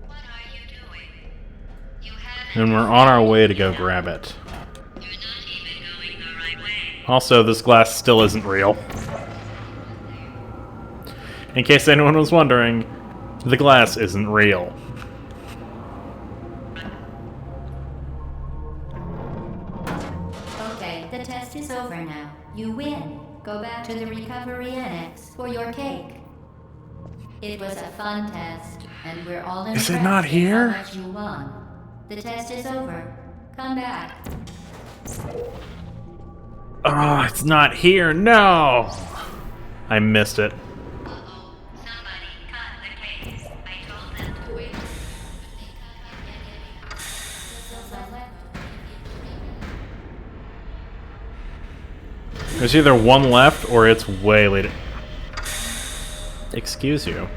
What are you doing? You haven't. then we're on our way to go grab it. You're not even going the right way. Also, this glass still isn't real. In case anyone was wondering, the glass isn't real. The test is over now. You win. Go back to the recovery annex for your cake. It was a fun test, and we're all impressed Is it not with here? how much you won. The test is over. Come back. Oh, it's not here. No! I missed it. Uh-oh, somebody cut the case. I told them to wait. There's either one left or it's way later. Excuse you.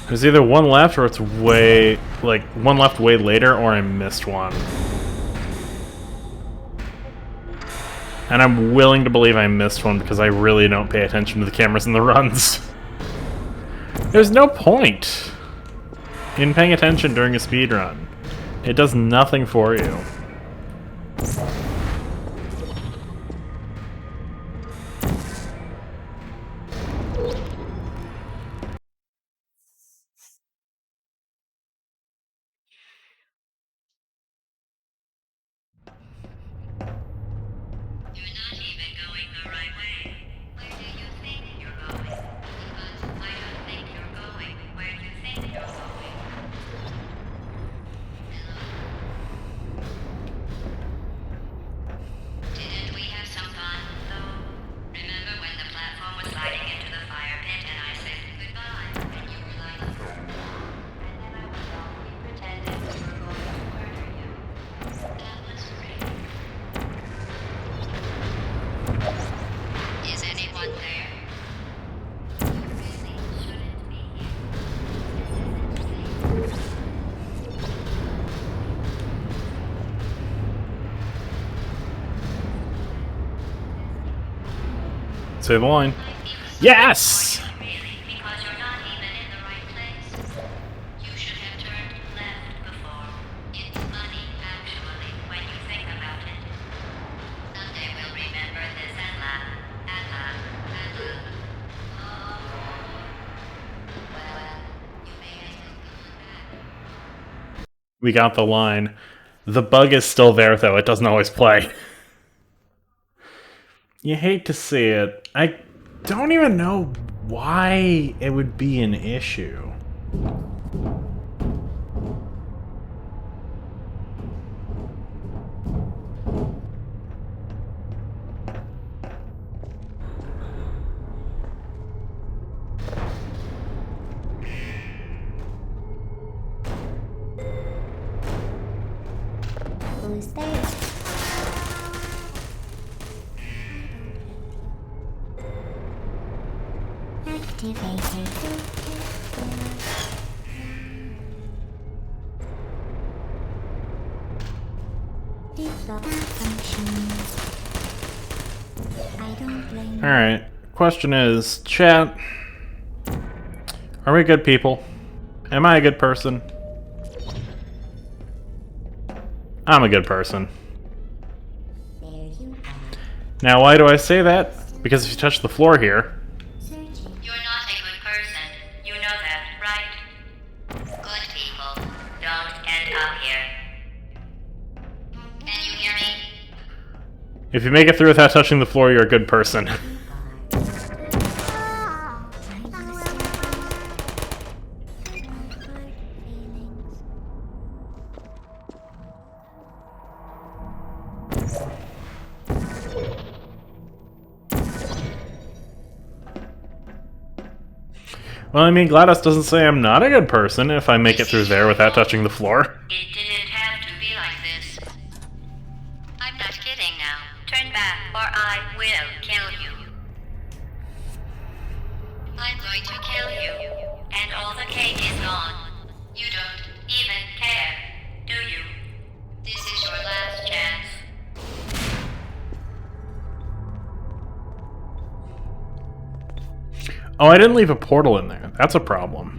There's either one left or it's way, like, one left way later or I missed one. And I'm willing to believe I missed one because I really don't pay attention to the cameras and the runs. There's no point in paying attention during a speedrun. It does nothing for you. You're not even going the right way. Where do you think you're going? But I don't think you're going where you think you're going. Didn't we have some fun, though? Remember when the platform was sliding into the fire pit and I said goodbye, and you were like, and then I was wrong. You pretended we were going to murder you. That was great. Is anyone there? You really shouldn't be here. This isn't safe. Say the line. I feel so Yes! bad for you, really, because you're not even in the right place. You should have turned left before. It's funny, actually, when you think about it. Someday we'll remember this and laugh, and laugh, and laugh. Oh. Well, you may as well come on back. We got the line. The bug is still there, though. It doesn't always play. You hate to see it. I don't even know why it would be an issue. Who's there? Activated. Develop functions. I don't blame you. Alright. Question is, chat, are we good people? Am I a good person? I'm a good person. There you are. Now, why do I say that? Because if you touch the floor here, Searching. You're not a good person. You know that, right? Good people don't end up here. Can you hear me? if you make it through without touching the floor, you're a good person. Well, I mean, GLaDOS doesn't say I'm not a good person if I make it through there without touching the floor. It didn't have to be like this. I'm not kidding now. Turn back or I will kill you. I'm going to kill you. And all the cake is gone. You don't even care, do you? This is your last chance. Oh, I didn't leave a portal in there. That's a problem.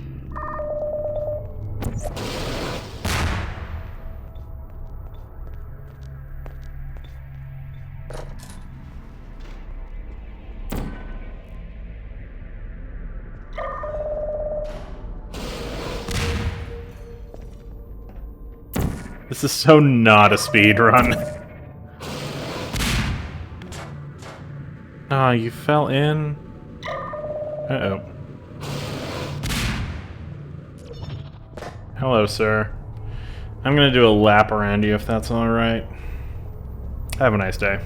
This is so not a speed run. Ah, you fell in. Uh-oh. Hello, sir. I'm gonna do a lap around you if that's alright. Have a nice day.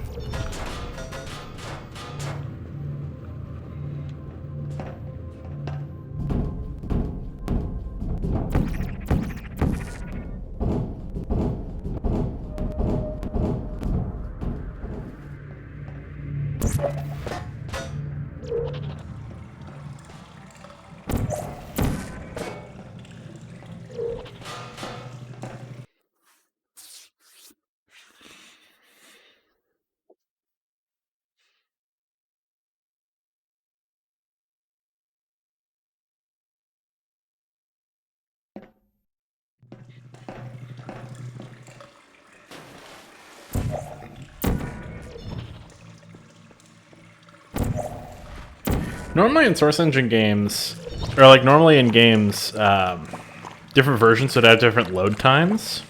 Normally in Source Engine games, or like normally in games, different versions would have different load times.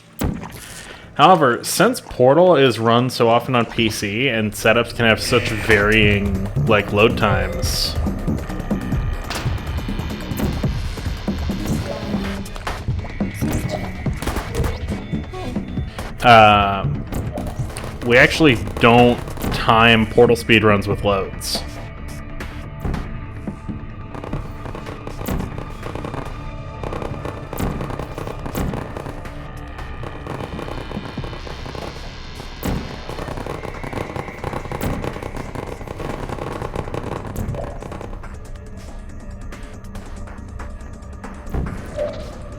However, since Portal is run so often on PC and setups can have such varying like load times, we actually don't time Portal speedruns with loads.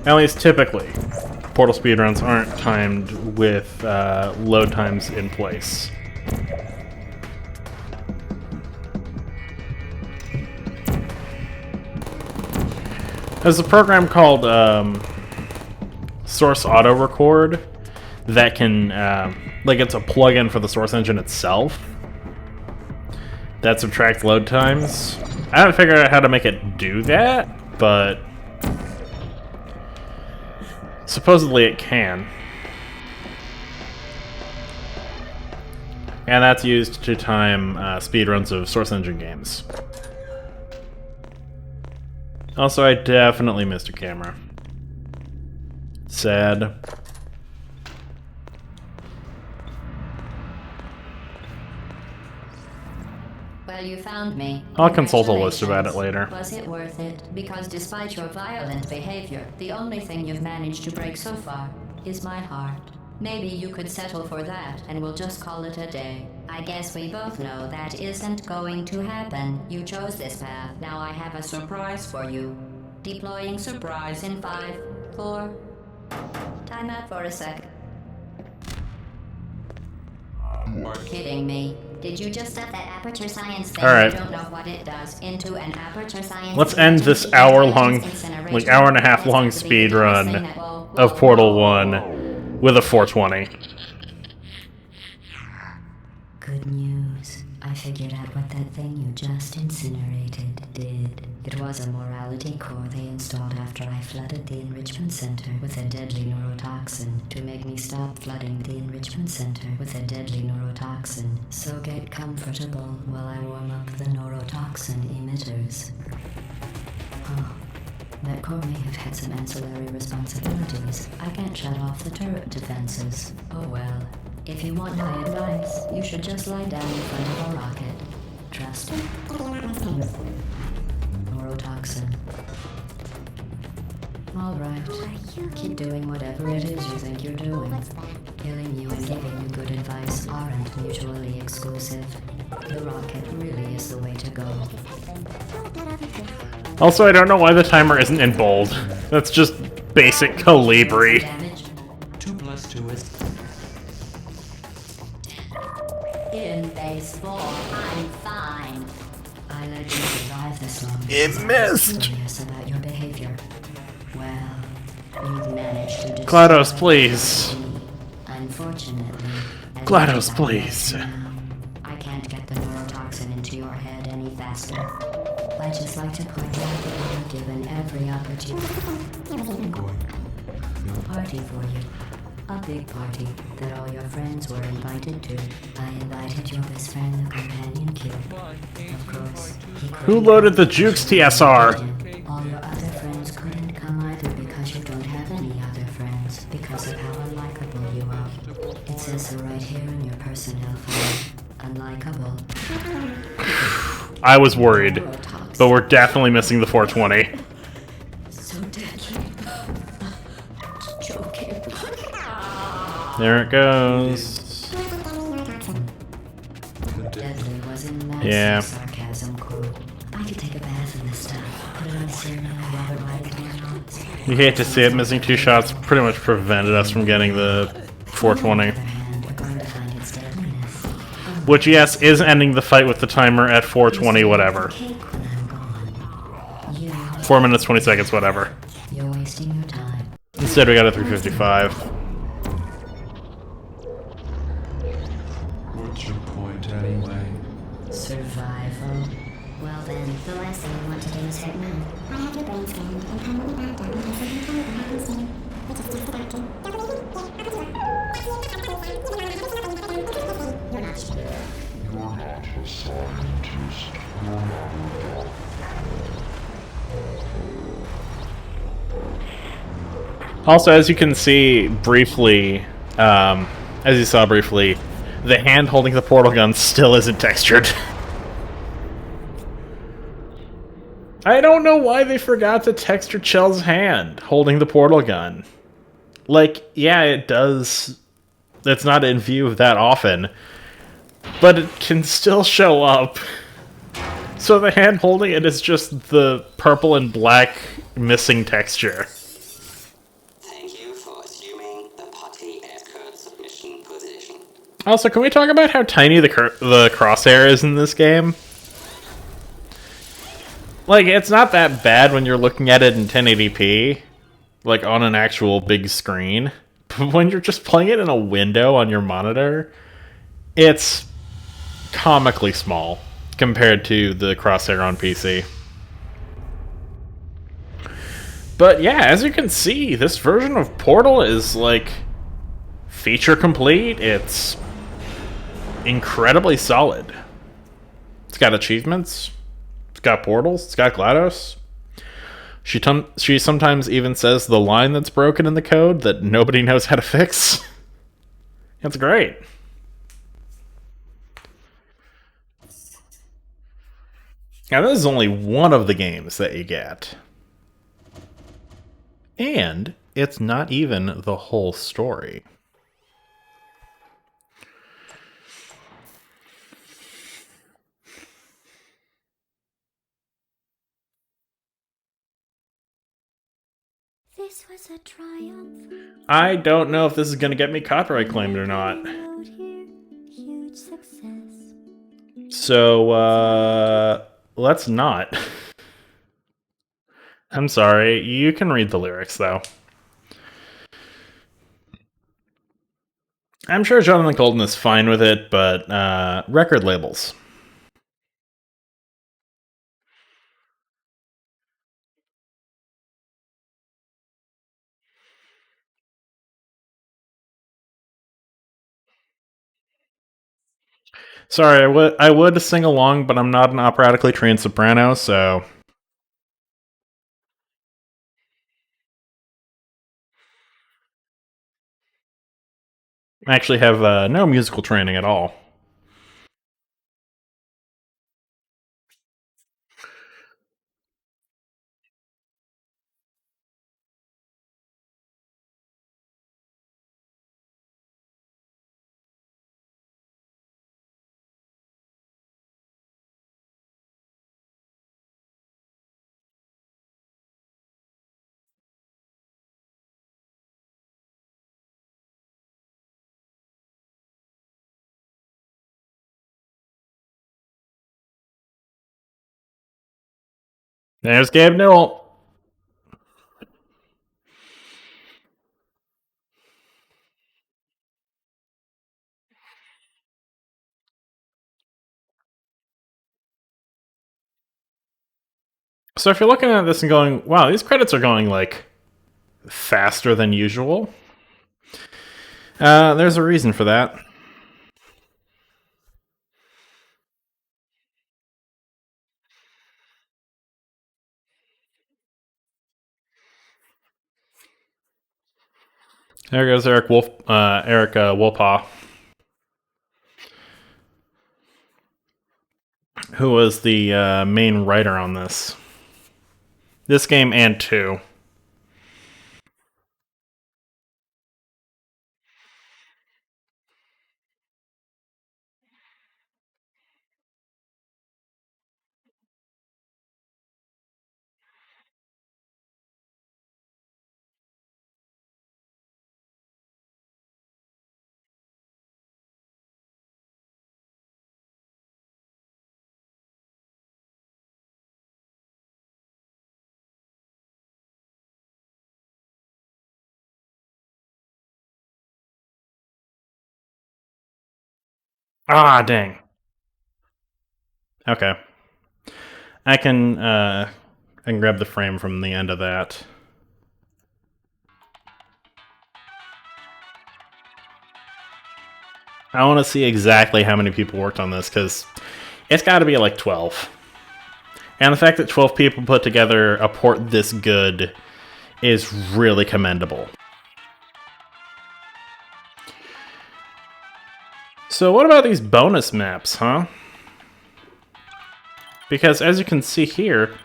At least typically, Portal speedruns aren't timed with load times in place. There's a program called Source Auto Record that can, like, it's a plugin for the Source Engine itself that subtracts load times. I haven't figured out how to make it do that, but supposedly it can. And that's used to time speedruns of Source Engine games. Also, I definitely missed a camera. Sad. Well, you found me. I'll consult a list about it later. Was it worth it? Because despite your violent behavior, the only thing you've managed to break so far is my heart. Maybe you could settle for that, and we'll just call it a day. I guess we both know that isn't going to happen. You chose this path. Now I have a surprise for you. Deploying surprise in 5, 4... Time out for a sec. You're kidding me. Did you just stuff that aperture science thing? All right. I don't know what it does into an aperture science. Let's end this hour-long, like hour and a half long speed run of Portal 1 with a 420. Good news. I figured out what that thing you just incinerated did. It was a morality core they installed after I flooded the enrichment center with a deadly neurotoxin to make me stop flooding the enrichment center with a deadly neurotoxin. So get comfortable while I warm up the neurotoxin emitters. Oh, that core may have had some ancillary responsibilities. I can't shut off the turret defenses. Oh well. If you want my advice, you should just lie down in front of a rocket. Trust me. Neurotoxin. Alright. Keep doing whatever it is you think you're doing. Killing you and giving you good advice aren't mutually exclusive. The rocket really is the way to go. Also, I don't know why the timer isn't in bold. That's just basic Calibri. Damage 2 + 2 is... in base 4. I'm fine. I let you survive this long. It because I was missed. Curious about your behavior. Well, you've managed to destroy GLaDOS, please. me. Unfortunately, as GLaDOS, much as I please. want to now, I can't get the neurotoxin into your head any faster. I'd just like to point out that you were given every opportunity. No party for you. A big party that all your friends were invited to. I invited your best friend, the companion kid. Of course, he couldn't Who loaded the Jukes TSR? come. All your other friends couldn't come either because you don't have any other friends because of how unlikable you are. It says so right here in your personnel file. Unlikable. I was worried, but we're definitely missing the 420. So deadly. Joking. There it goes. Deadly was in that Yeah. sarcasm crew. I could take a bath in this stuff. Put it on cereal and rub it right into my nose. You hate to see it. Missing 2 shots pretty much prevented us from getting the 420. On the other hand, we're going to find its deadliness. Which, yes, is ending the fight with the timer at 420, whatever. Cake when I'm gone. You, 4 minutes, 20 seconds, whatever. you're wasting your time. Instead, we got a 355. What's your point anyway? Survival. Well then, the last thing we want to do is hurt Moon. I have your brain scanned and permanently backed down until you tell me what happens to you. Which is just the doctrine. You're not stupid. Also, as you can see briefly, as you saw briefly, the hand holding the portal gun still isn't textured. I don't know why they forgot to texture Chell's hand holding the portal gun. Like, yeah, it does. It's not in view that often, but it can still show up. So the hand holding it is just the purple and black missing texture. Thank you for assuming the potty escort submission position. Also, can we talk about how tiny the crosshair is in this game? Like, it's not that bad when you're looking at it in 1080p, like on an actual big screen. But when you're just playing it in a window on your monitor, it's comically small compared to the crosshair on PC. But yeah, as you can see, this version of Portal is like feature complete. It's incredibly solid. It's got achievements. It's got portals. It's got GLaDOS. She sometimes even says the line that's broken in the code that nobody knows how to fix. It's great. Now, this is only one of the games that you get. And it's not even the whole story. This was a triumph. I don't know if this is going to get me copyright claimed or not. Road here, huge success. So, let's not. I'm sorry. You can read the lyrics, though. I'm sure Jonathan Colton is fine with it, but record labels. Sorry, I would sing along, but I'm not an operatically trained soprano, so... I actually have no musical training at all. There's Gabe Newell. So if you're looking at this and going, wow, these credits are going, like, faster than usual, There's a reason for that. There goes Eric Wolpaw, who was the main writer on this game and 2. Ah, dang. Okay. I can grab the frame from the end of that. I want to see exactly how many people worked on this, because it's got to be like 12. And the fact that 12 people put together a port this good is really commendable. So what about these bonus maps, huh? Because as you can see here,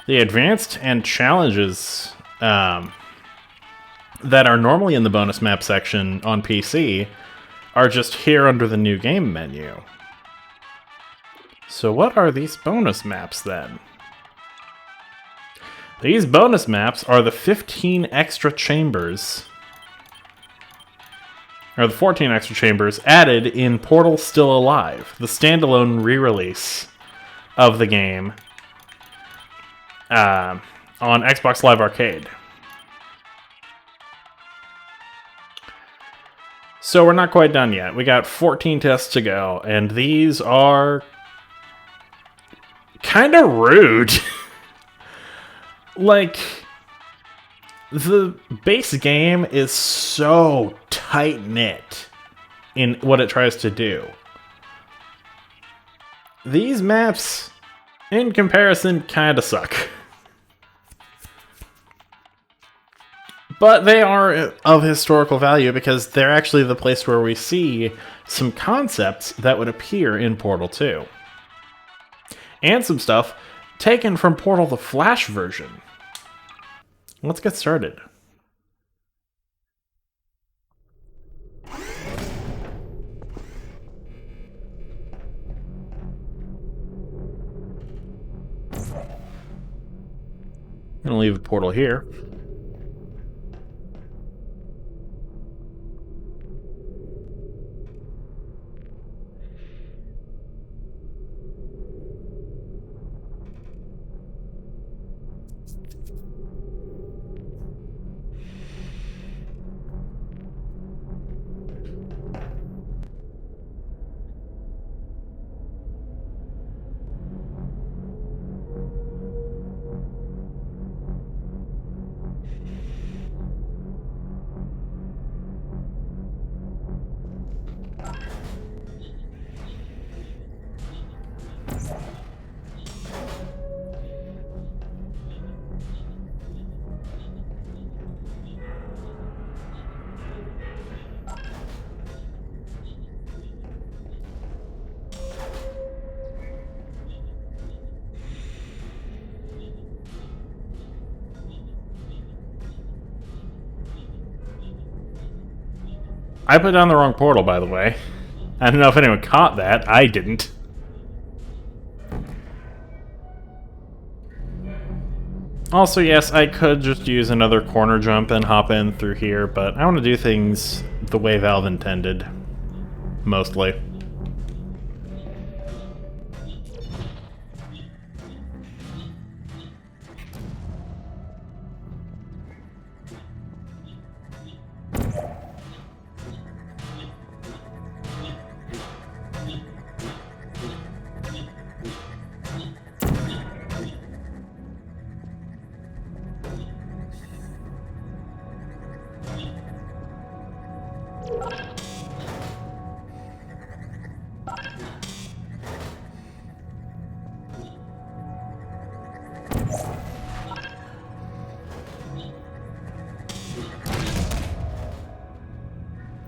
the advanced and challenges that are normally in the bonus map section on PC are just here under the new game menu. So what are these bonus maps then? These bonus maps are the 15 extra chambers, or the 14 extra chambers added in Portal Still Alive, the standalone re-release of the game on Xbox Live Arcade. So we're not quite done yet. We got 14 tests to go, and these are kind of rude. Like, the base game is so tight-knit in what it tries to do. These maps, in comparison, kind of suck. But they are of historical value because they're actually the place where we see some concepts that would appear in Portal 2. And some stuff taken from Portal the Flash version. Let's get started. I'm gonna leave the portal here. I put down the wrong portal, by the way. I don't know if anyone caught that. I didn't. Also, yes, I could just use another corner jump and hop in through here, but I want to do things the way Valve intended. Mostly.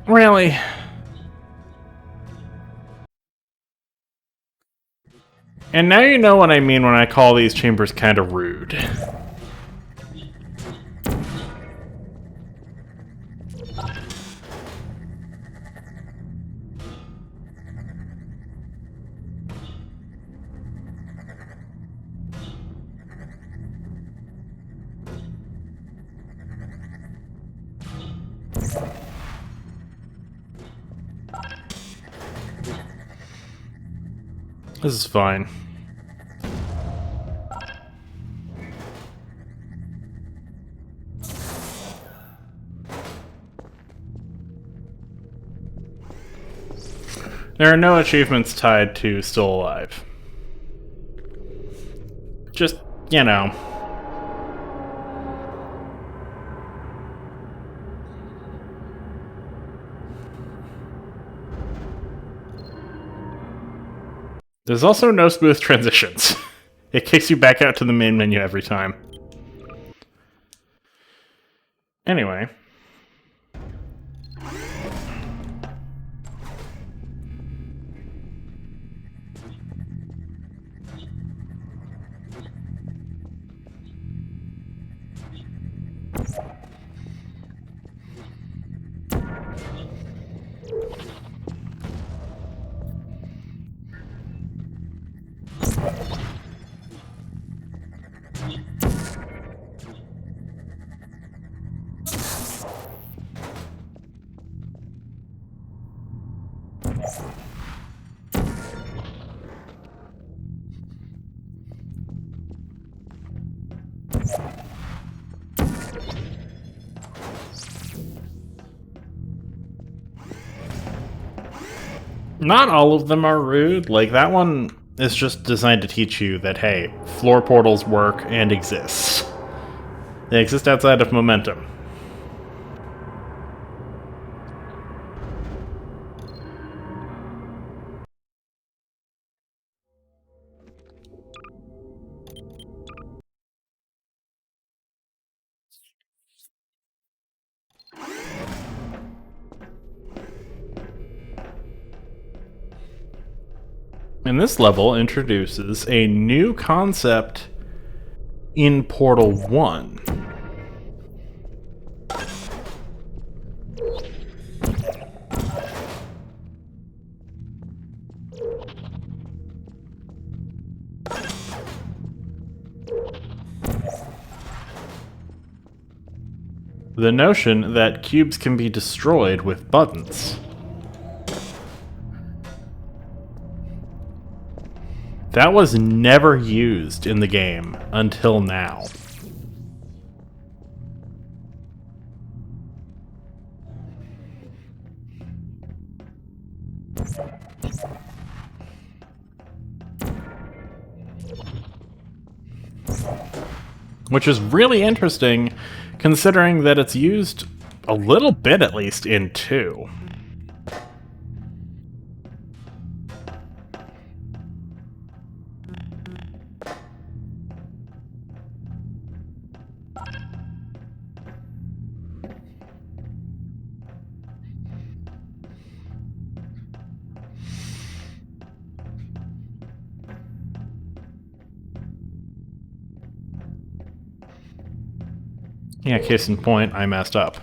Really? And now you know what I mean when I call these chambers kind of rude. This is fine. There are no achievements tied to Still Alive. Just, you know. There's also no smooth transitions. It kicks you back out to the main menu every time. Anyway. Not all of them are rude. Like, that one is just designed to teach you that, hey, floor portals work and exist. They exist outside of momentum. And this level introduces a new concept in Portal 1. The notion that cubes can be destroyed with buttons. That was never used in the game until now. Which is really interesting, considering that it's used a little bit, at least, in 2. Yeah, case in point, I messed up.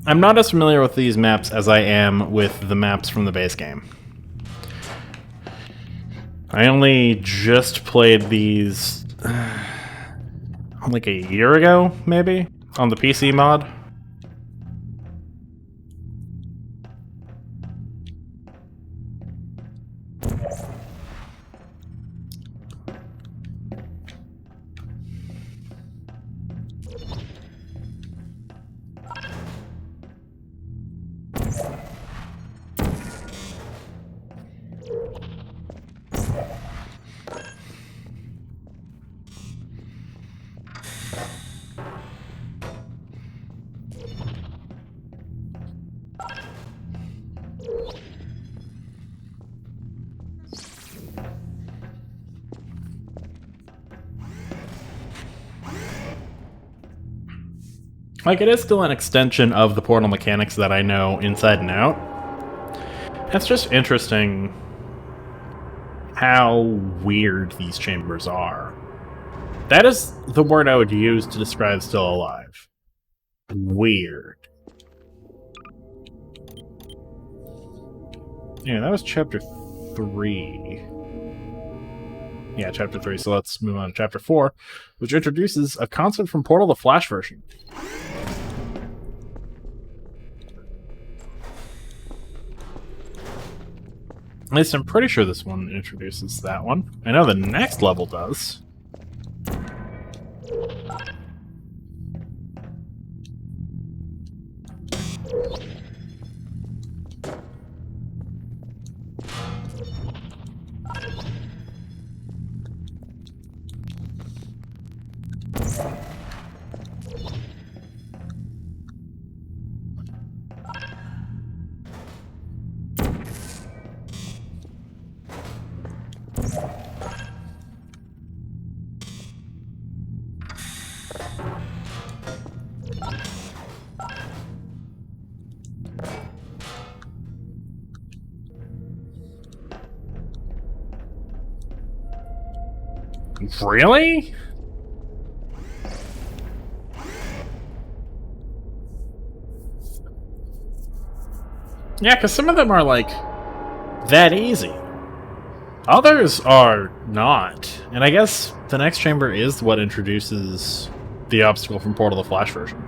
I'm not as familiar with these maps as I am with the maps from the base game. I only just played these like a year ago, maybe, on the PC mod. Like, it is still an extension of the Portal mechanics that I know inside and out. It's just interesting how weird these chambers are. That is the word I would use to describe Still Alive. Weird. Yeah, that was chapter 3. Yeah, chapter 3, so let's move on to chapter 4, which introduces a concept from Portal, the Flash version. At least I'm pretty sure this one introduces that one. I know the next level does. Really? Yeah, because some of them are, like, that easy. Others are not. And I guess the next chamber is what introduces the obstacle from Portal the Flash version.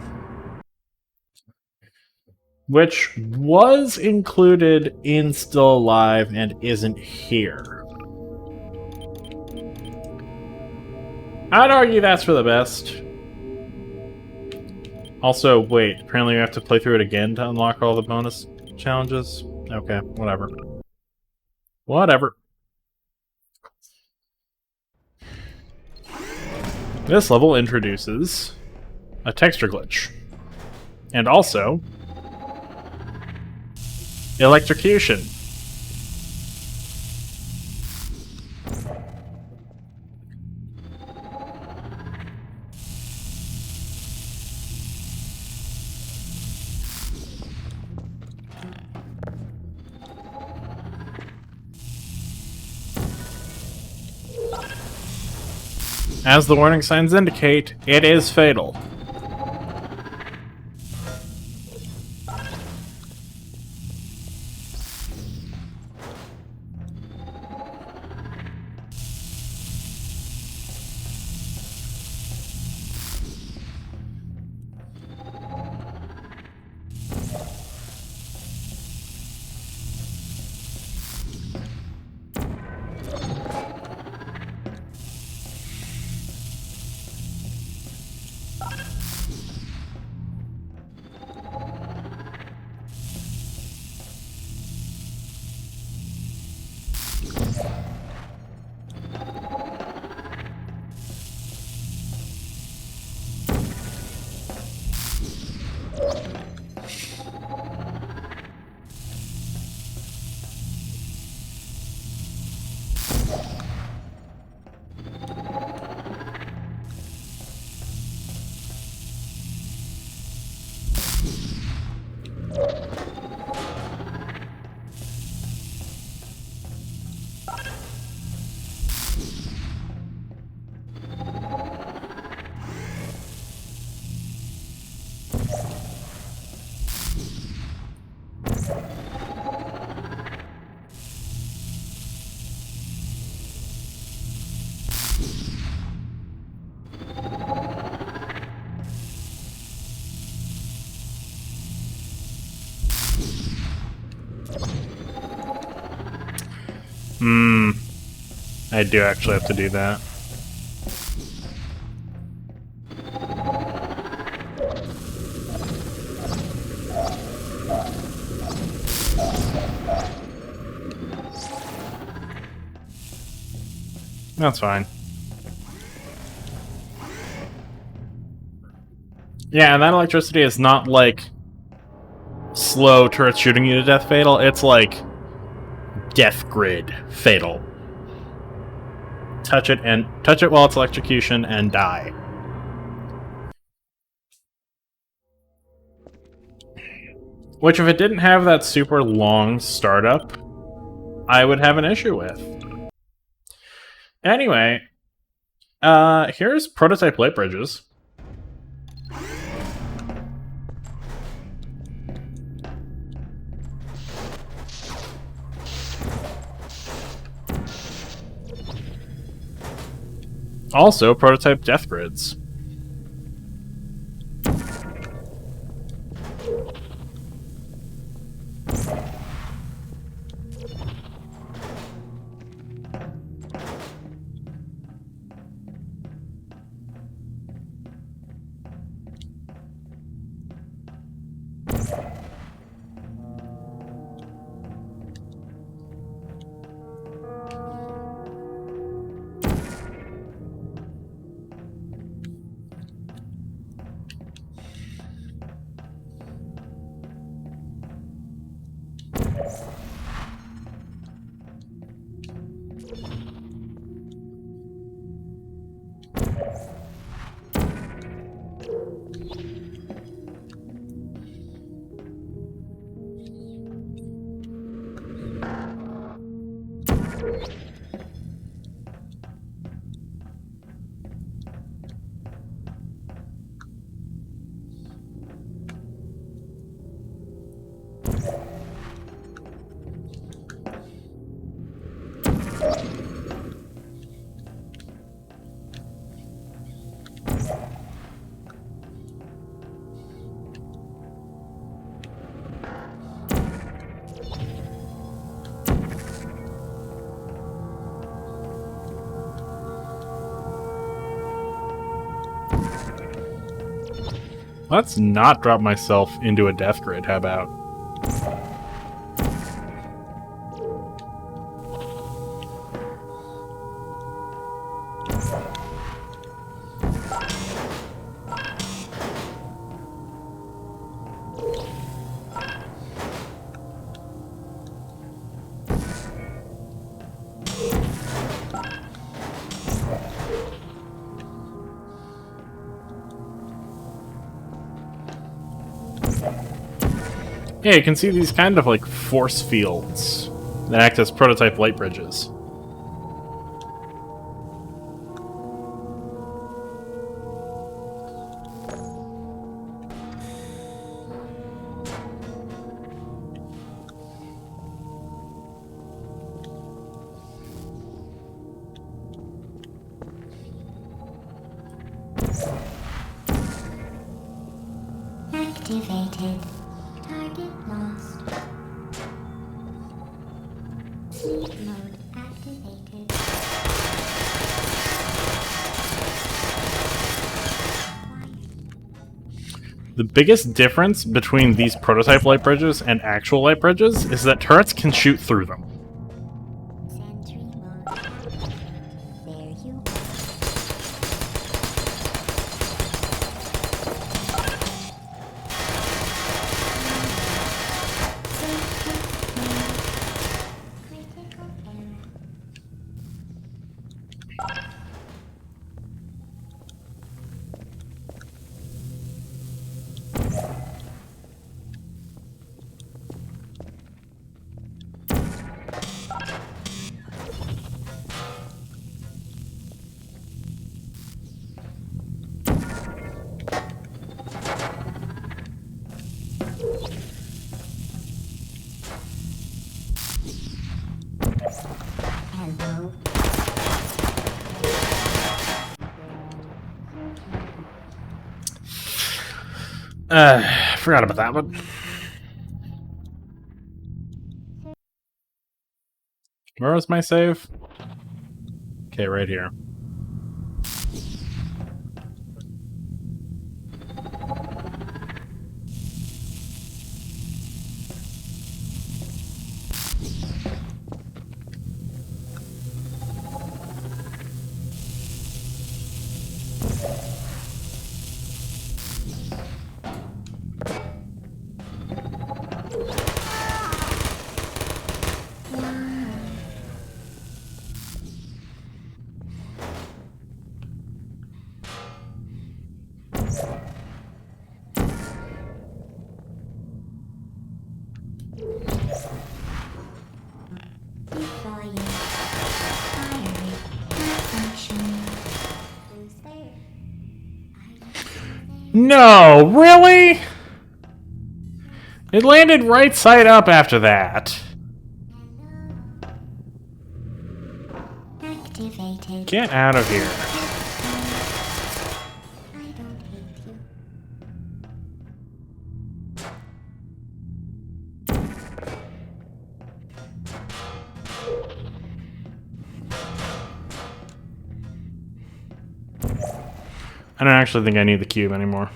Which was included in Still Alive and isn't here. I'd argue that's for the best. Also, wait, apparently you have to play through it again to unlock all the bonus challenges? Okay, whatever. Whatever. This level introduces a texture glitch. And also electrocution. As the warning signs indicate, it is fatal. I do actually have to do that. That's fine. Yeah, and that electricity is not like slow turrets shooting you to death fatal, it's like death grid fatal. Touch it while it's electrocution and die. Which, if it didn't have that super long startup, I would have an issue with. Anyway, here's prototype light bridges. Also, prototype death grids. Let's not drop myself into a death grid, how about? Yeah, you can see these kind of like force fields that act as prototype light bridges. Activated. Target lost. Sleep mode activated. The biggest difference between these prototype light bridges and actual light bridges is that turrets can shoot through them. Sentry mode. There you go. Critical error. Hello. Forgot about that one. Where was my save? Okay, right here. No, really? It landed right side up after that. Activated. Get out of here. I don't hate you. I don't actually think I need the cube anymore.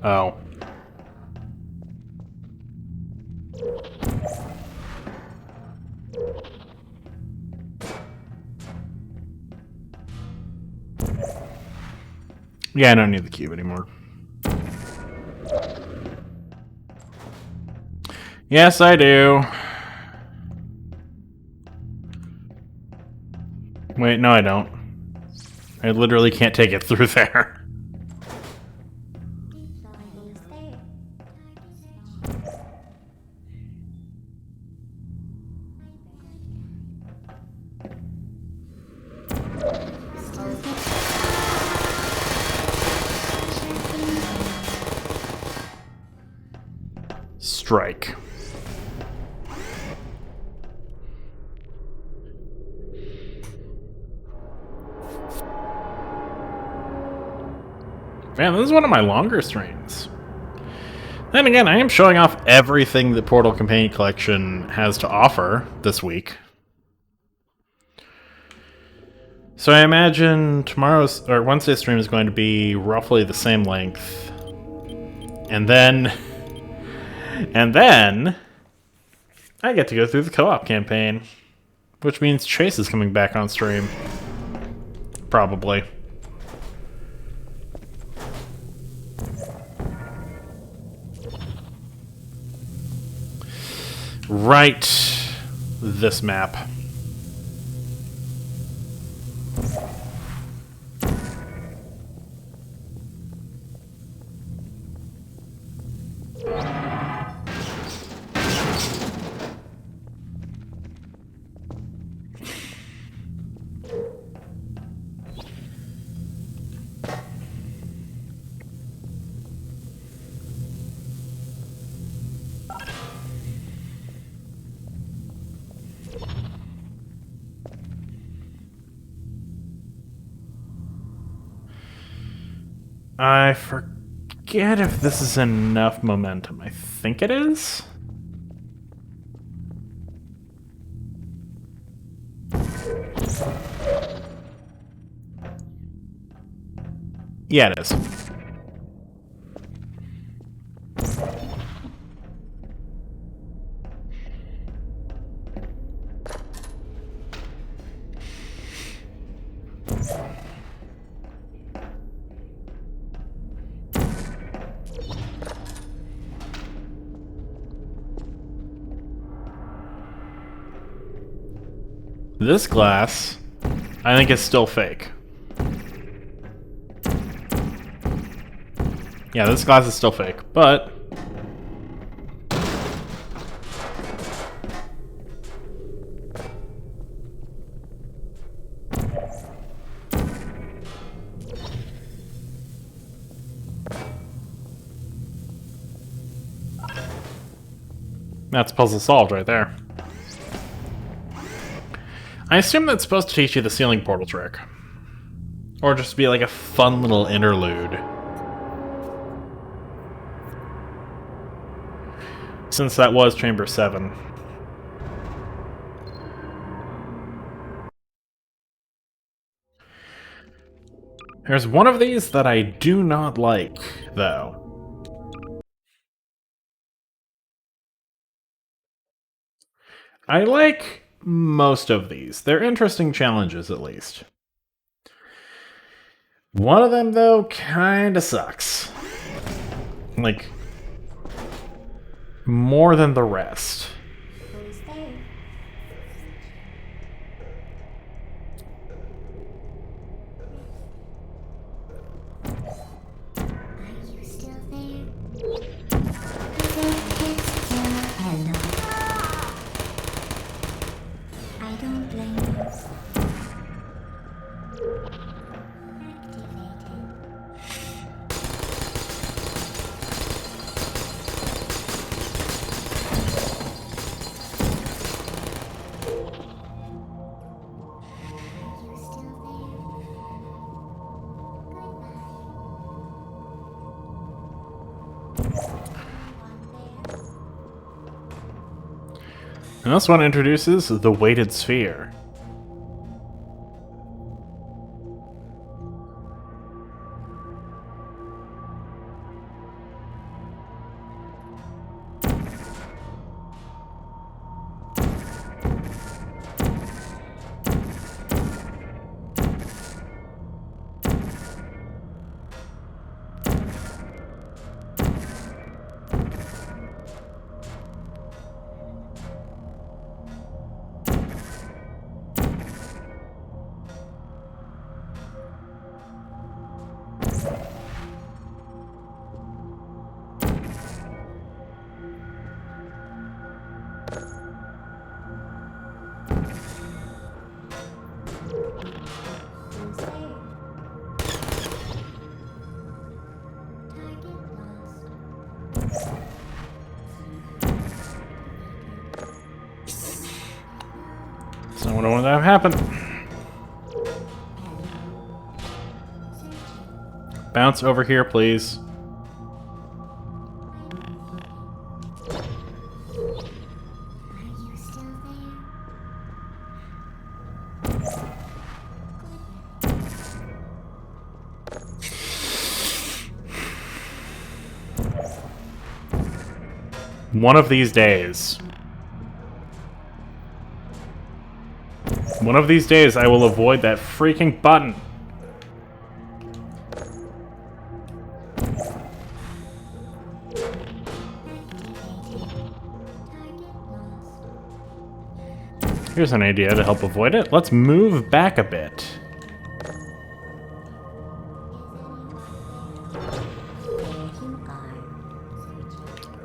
Oh. Yeah, I don't need the cube anymore. Yes, I do. Wait, no, I don't. I literally can't take it through there. Strike. Man, this is one of my longer streams. Then again, I am showing off everything the Portal Companion Collection has to offer this week. So I imagine tomorrow's or Wednesday's stream is going to be roughly the same length. And then I get to go through the co-op campaign, which means Chase is coming back on stream. Probably. Right, this map. I forget if this is enough momentum. I think it is. Yeah, it is. This glass, I think, is still fake. Yeah, this glass is still fake, but... that's puzzle solved right there. I assume that's supposed to teach you the ceiling portal trick. Or just be like a fun little interlude. Since that was Chamber 7. There's one of these that I do not like, though. I like most of these. They're interesting challenges, at least. One of them, though, kinda sucks. Like, more than the rest. Who's there? Are you still there? And this one introduces the weighted sphere. That's not what I wanted to have happen. Bounce over here, please. One of these days. One of these days I will avoid that freaking button. Here's an idea to help avoid it. Let's move back a bit.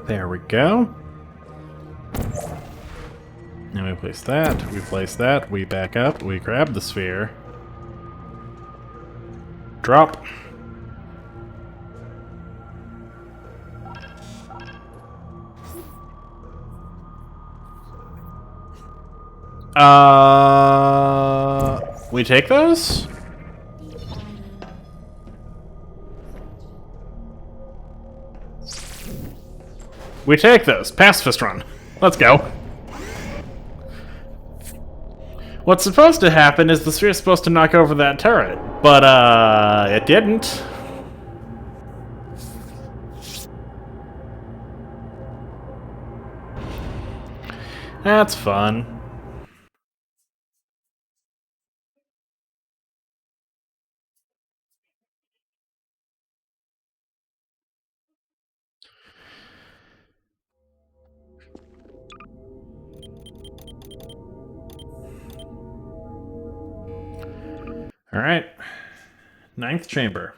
There we go. And we place that, we back up, we grab the sphere. Drop. We take those? We take those. Pacifist run. Let's go. What's supposed to happen is the sphere is supposed to knock over that turret, but it didn't. That's fun. All right, 9th chamber.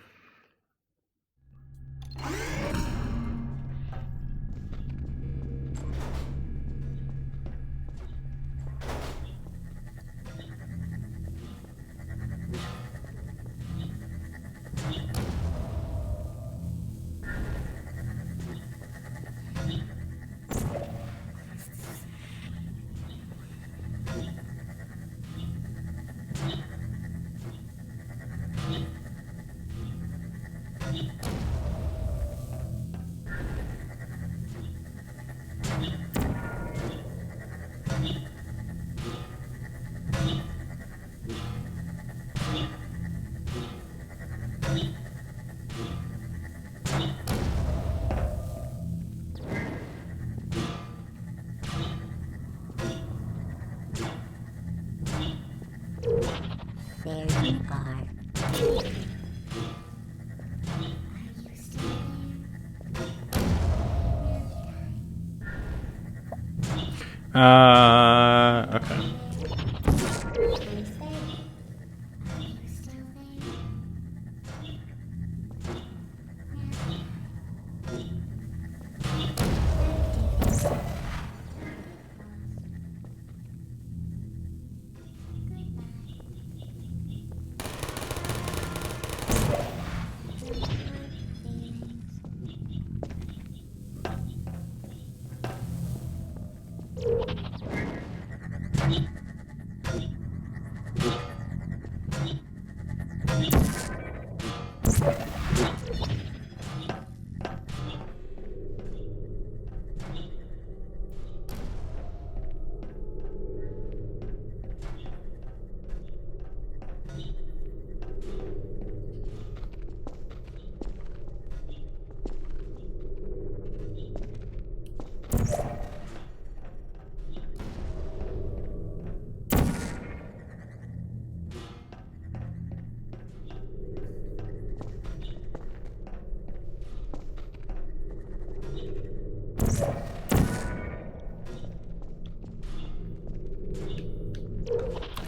There you are. Okay.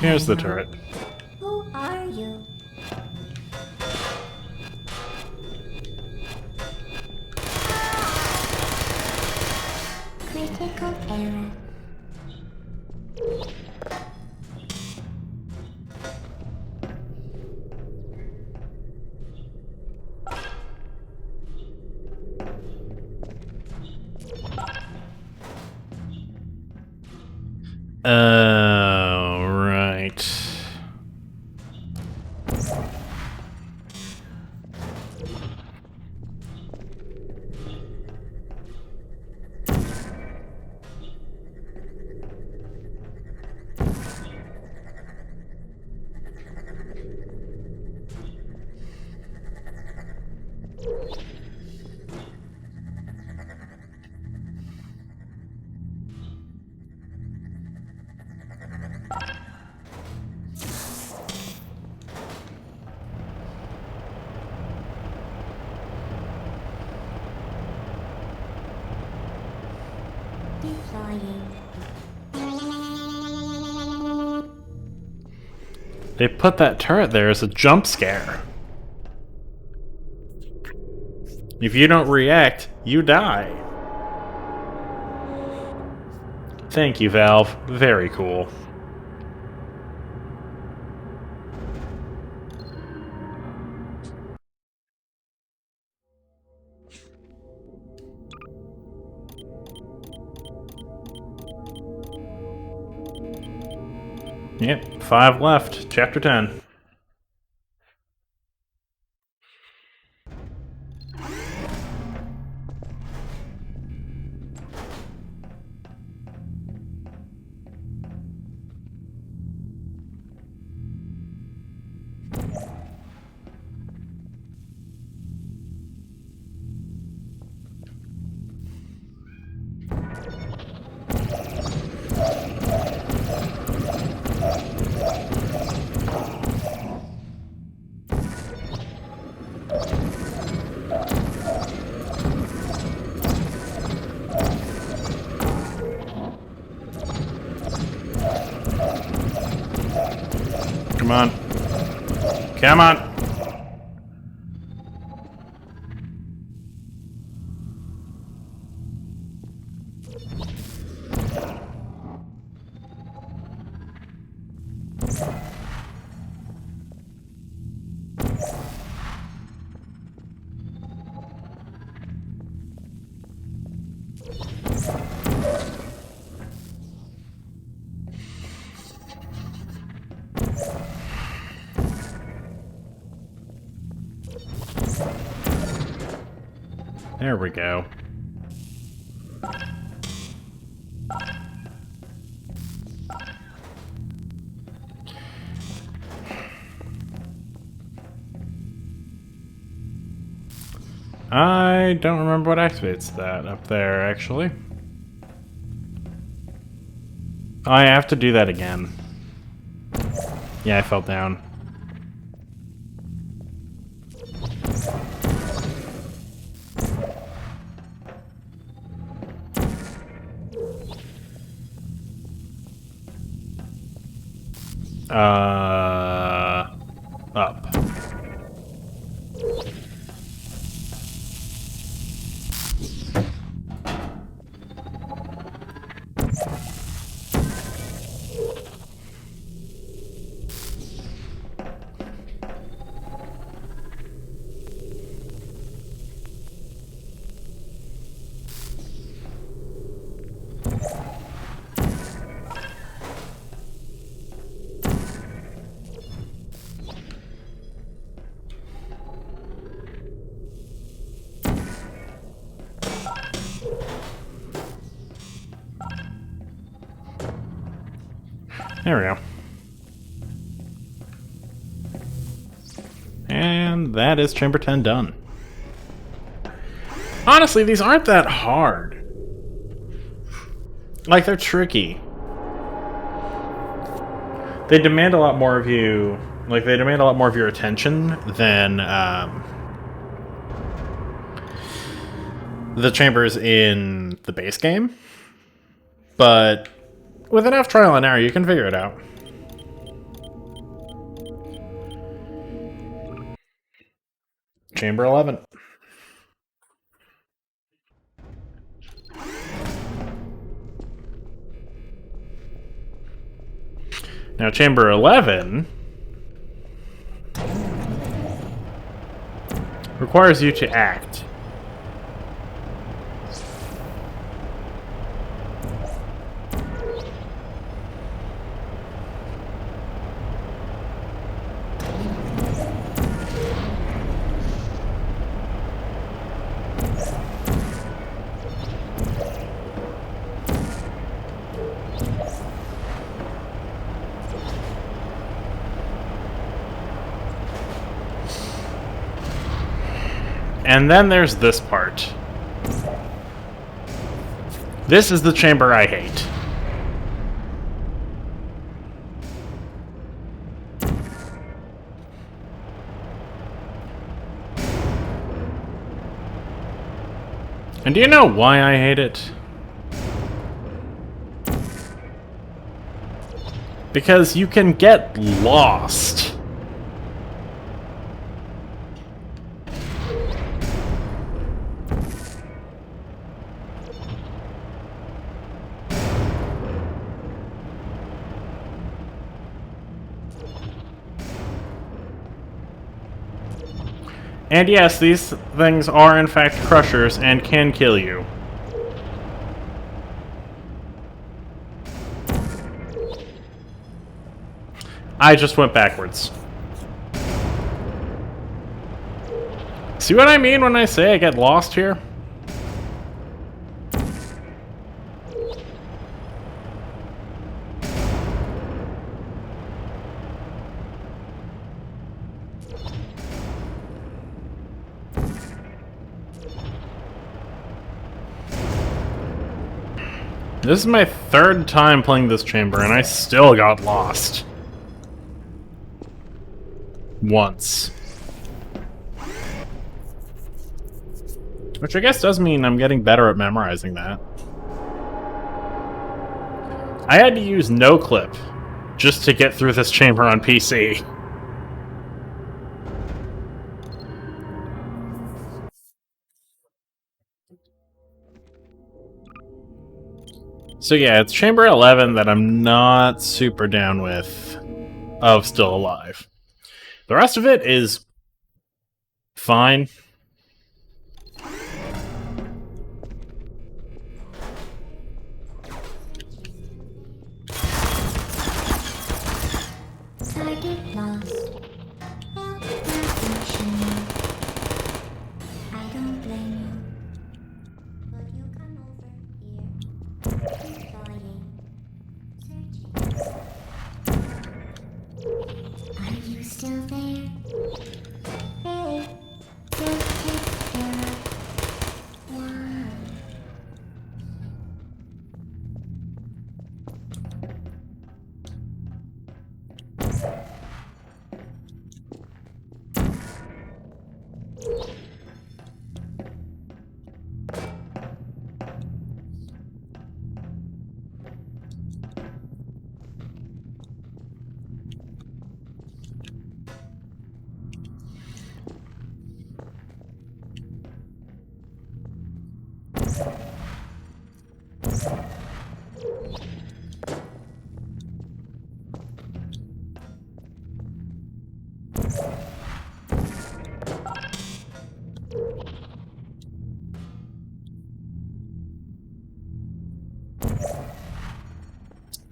Here's the turret. Who are you? Critical error. Oh, right. Deploying. They put that turret there as a jump scare. If you don't react, you die. Thank you, Valve. Very cool. Yep, 5 left. Chapter 10. Come on. Come on. There we go. I don't remember what activates that up there, actually. Oh, I have to do that again. Yeah, I fell down. Up. There we go. And that is Chamber 10 done. Honestly, these aren't that hard. Like, they're tricky. They demand a lot more of you. Like, they demand a lot more of your attention than the chambers in the base game. But with enough trial and error, you can figure it out. Chamber 11. Now, Chamber 11 requires you to act. And then there's this part. This is the chamber I hate. And do you know why I hate it? Because you can get lost. And yes, these things are in fact crushers and can kill you. I just went backwards. See what I mean when I say I get lost here? This is my third time playing this chamber, and I still got lost. Once. Which I guess does mean I'm getting better at memorizing that. I had to use NoClip just to get through this chamber on PC. So yeah, it's Chamber 11 that I'm not super down with of Still Alive. The rest of it is fine. Target lost. Well, nothing shame. I don't blame you. But you come over here. Keep buying. Searching. Are you still there? Hey, just take care of one.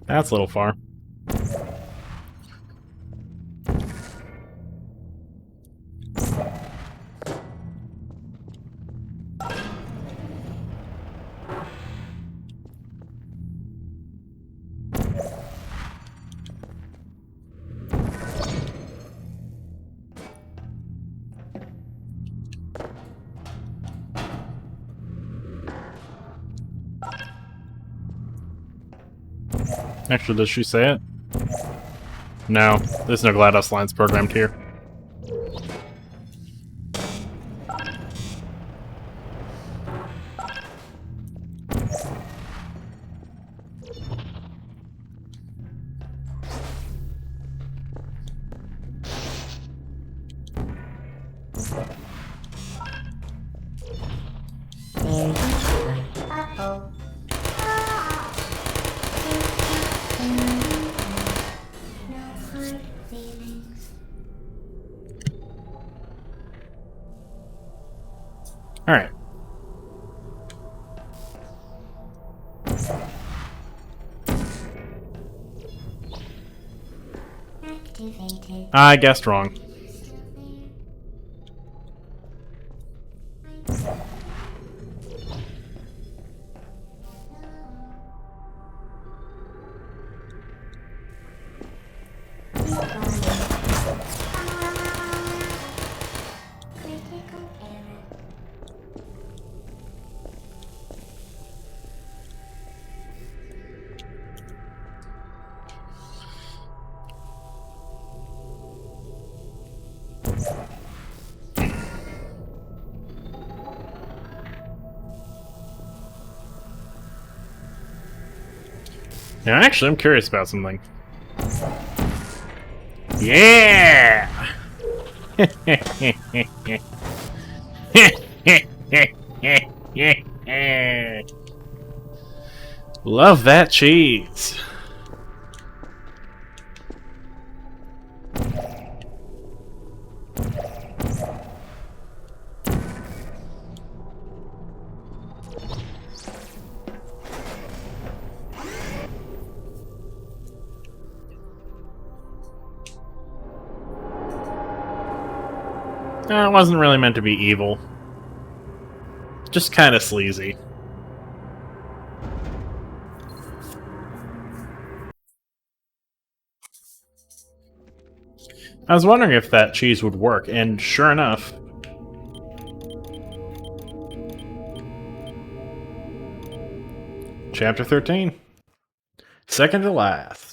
That's a little far. Actually, does she say it? No, there's no GLaDOS lines programmed here. very easily. Uh-oh. No hard feelings. Alright. Activated. I guessed wrong. Critical error. Now, actually, I'm curious about something. Yeah! Love that cheese. It wasn't really meant to be evil. Just kind of sleazy. I was wondering if that cheese would work, and sure enough... Chapter 13. Second to last.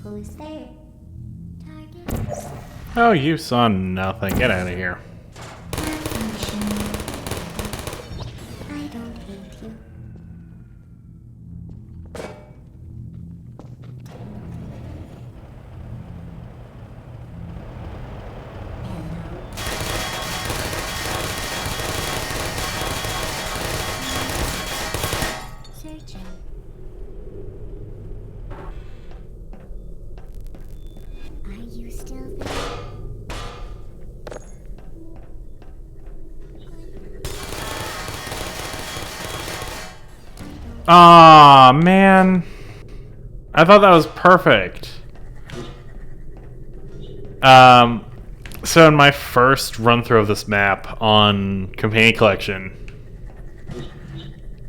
Who's there? Target. Oh, you saw nothing. Get out of here. Malfunction. I don't hate you. Searching. Are you still there? Aw, man. I thought that was perfect. So in my first run-through of this map on Companion Collection,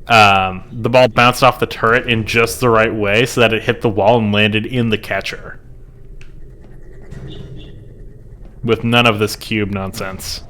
the ball bounced off the turret in just the right way so that it hit the wall and landed in the catcher. With none of this cube nonsense.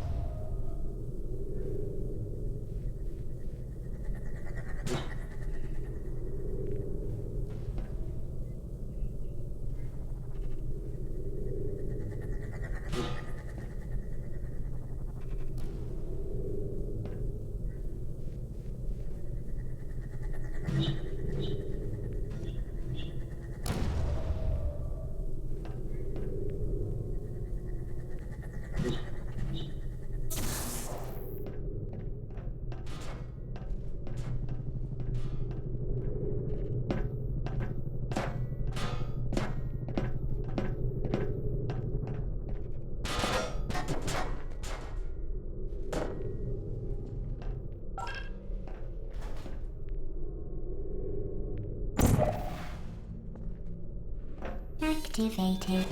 Activated.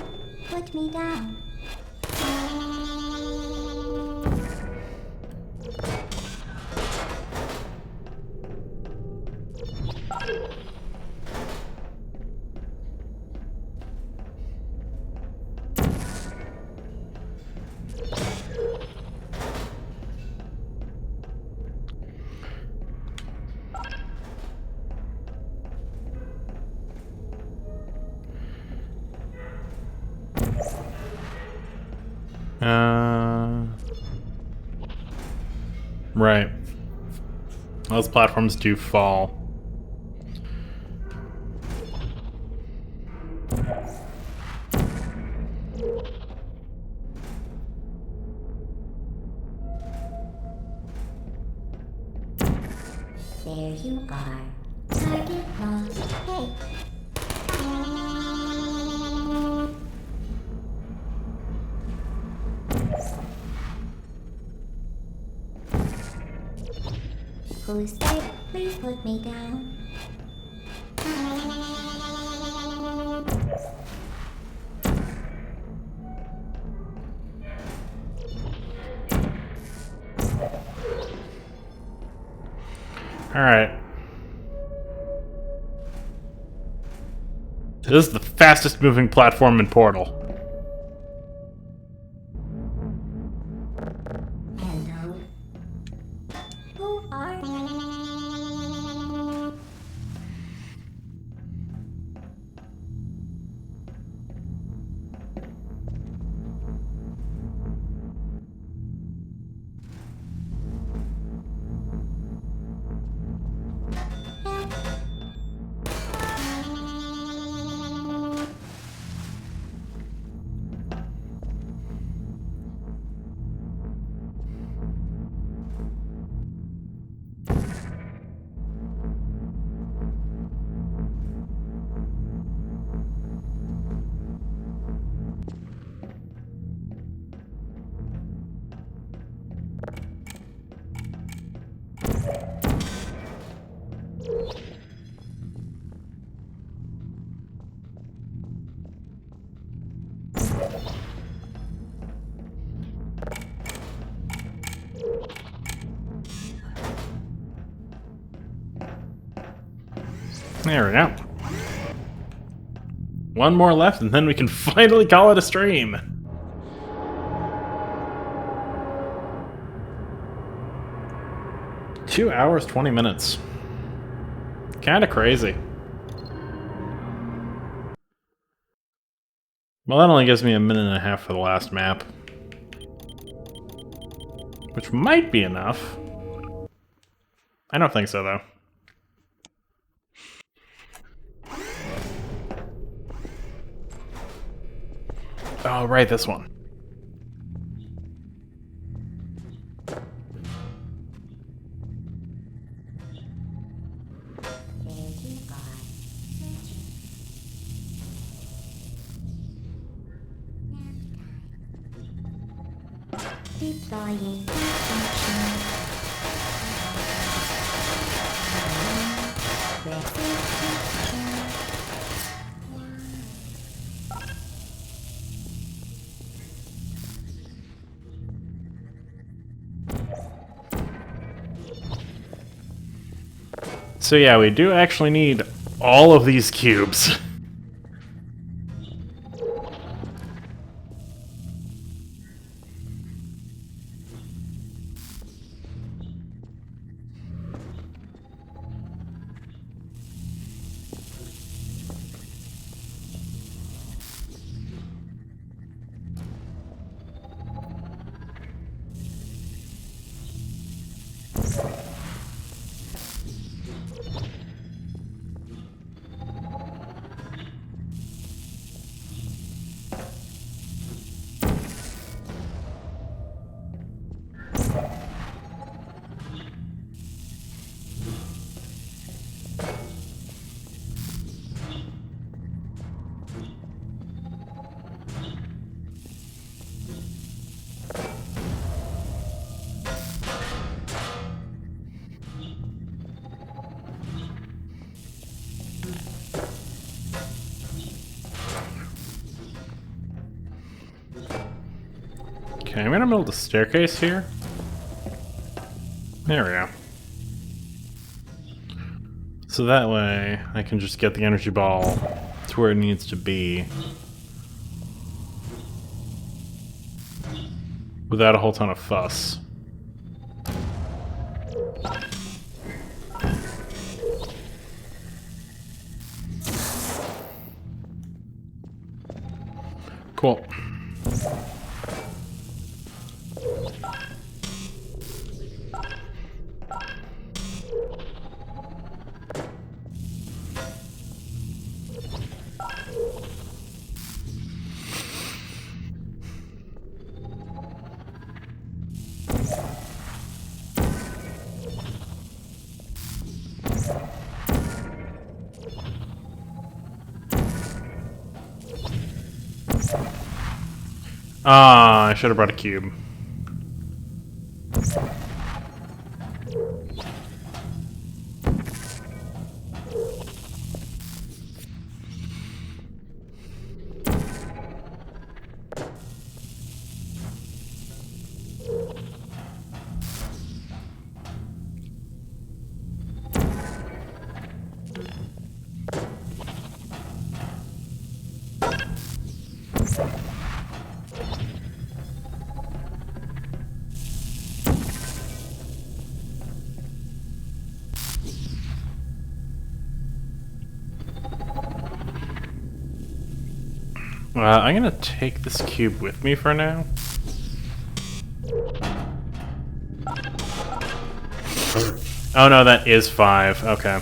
Put me down. Right. Those platforms do fall. There you are. Target lost. Hey. Who's there? Please put me down. Alright. This is the fastest moving platform in Portal. Hello. Who are you? There we go. One more left, and then we can finally call it a stream. Two hours, 20 minutes. Kinda crazy. Well, that only gives me a minute and a half for the last map. Which might be enough. I don't think so, though. Oh, right, this one. There you are. Deploying function. So yeah, we do actually need all of these cubes. Okay, I'm gonna build a staircase here. There we go. So that way, I can just get the energy ball to where it needs to be. Without a whole ton of fuss. Cool. Ah, I should have brought a cube. I'm gonna take this cube with me for now. Oh no, that is 5. Okay.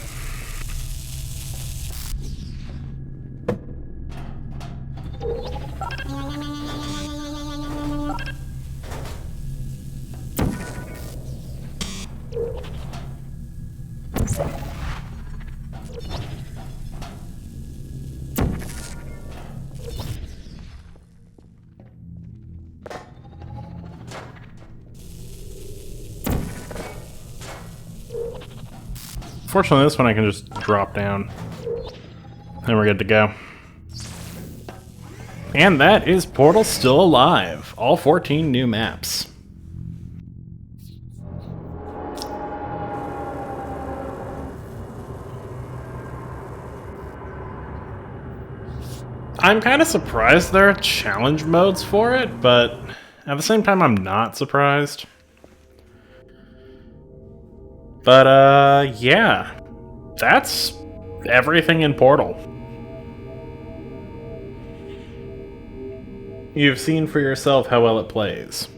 Fortunately, this one I can just drop down. Then we're good to go. And that is Portal still alive. All 14 new maps. I'm kind of surprised there are challenge modes for it, but at the same time I'm not surprised. But, yeah. That's everything in Portal. You've seen for yourself how well it plays.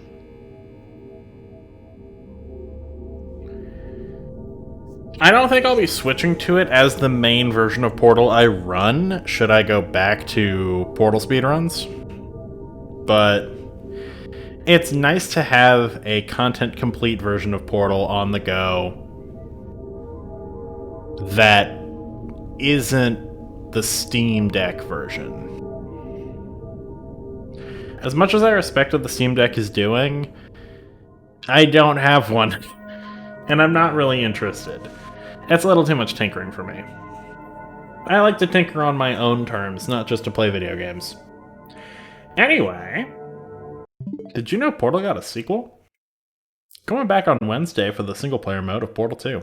I don't think I'll be switching to it as the main version of Portal I run, should I go back to Portal speedruns. But it's nice to have a content-complete version of Portal on the go that isn't the Steam Deck version. As much as I respect what the Steam Deck is doing, I don't have one, and I'm not really interested. It's a little too much tinkering for me. I like to tinker on my own terms, not just to play video games. Anyway, did you know Portal got a sequel? Going back on Wednesday for the single-player mode of Portal 2.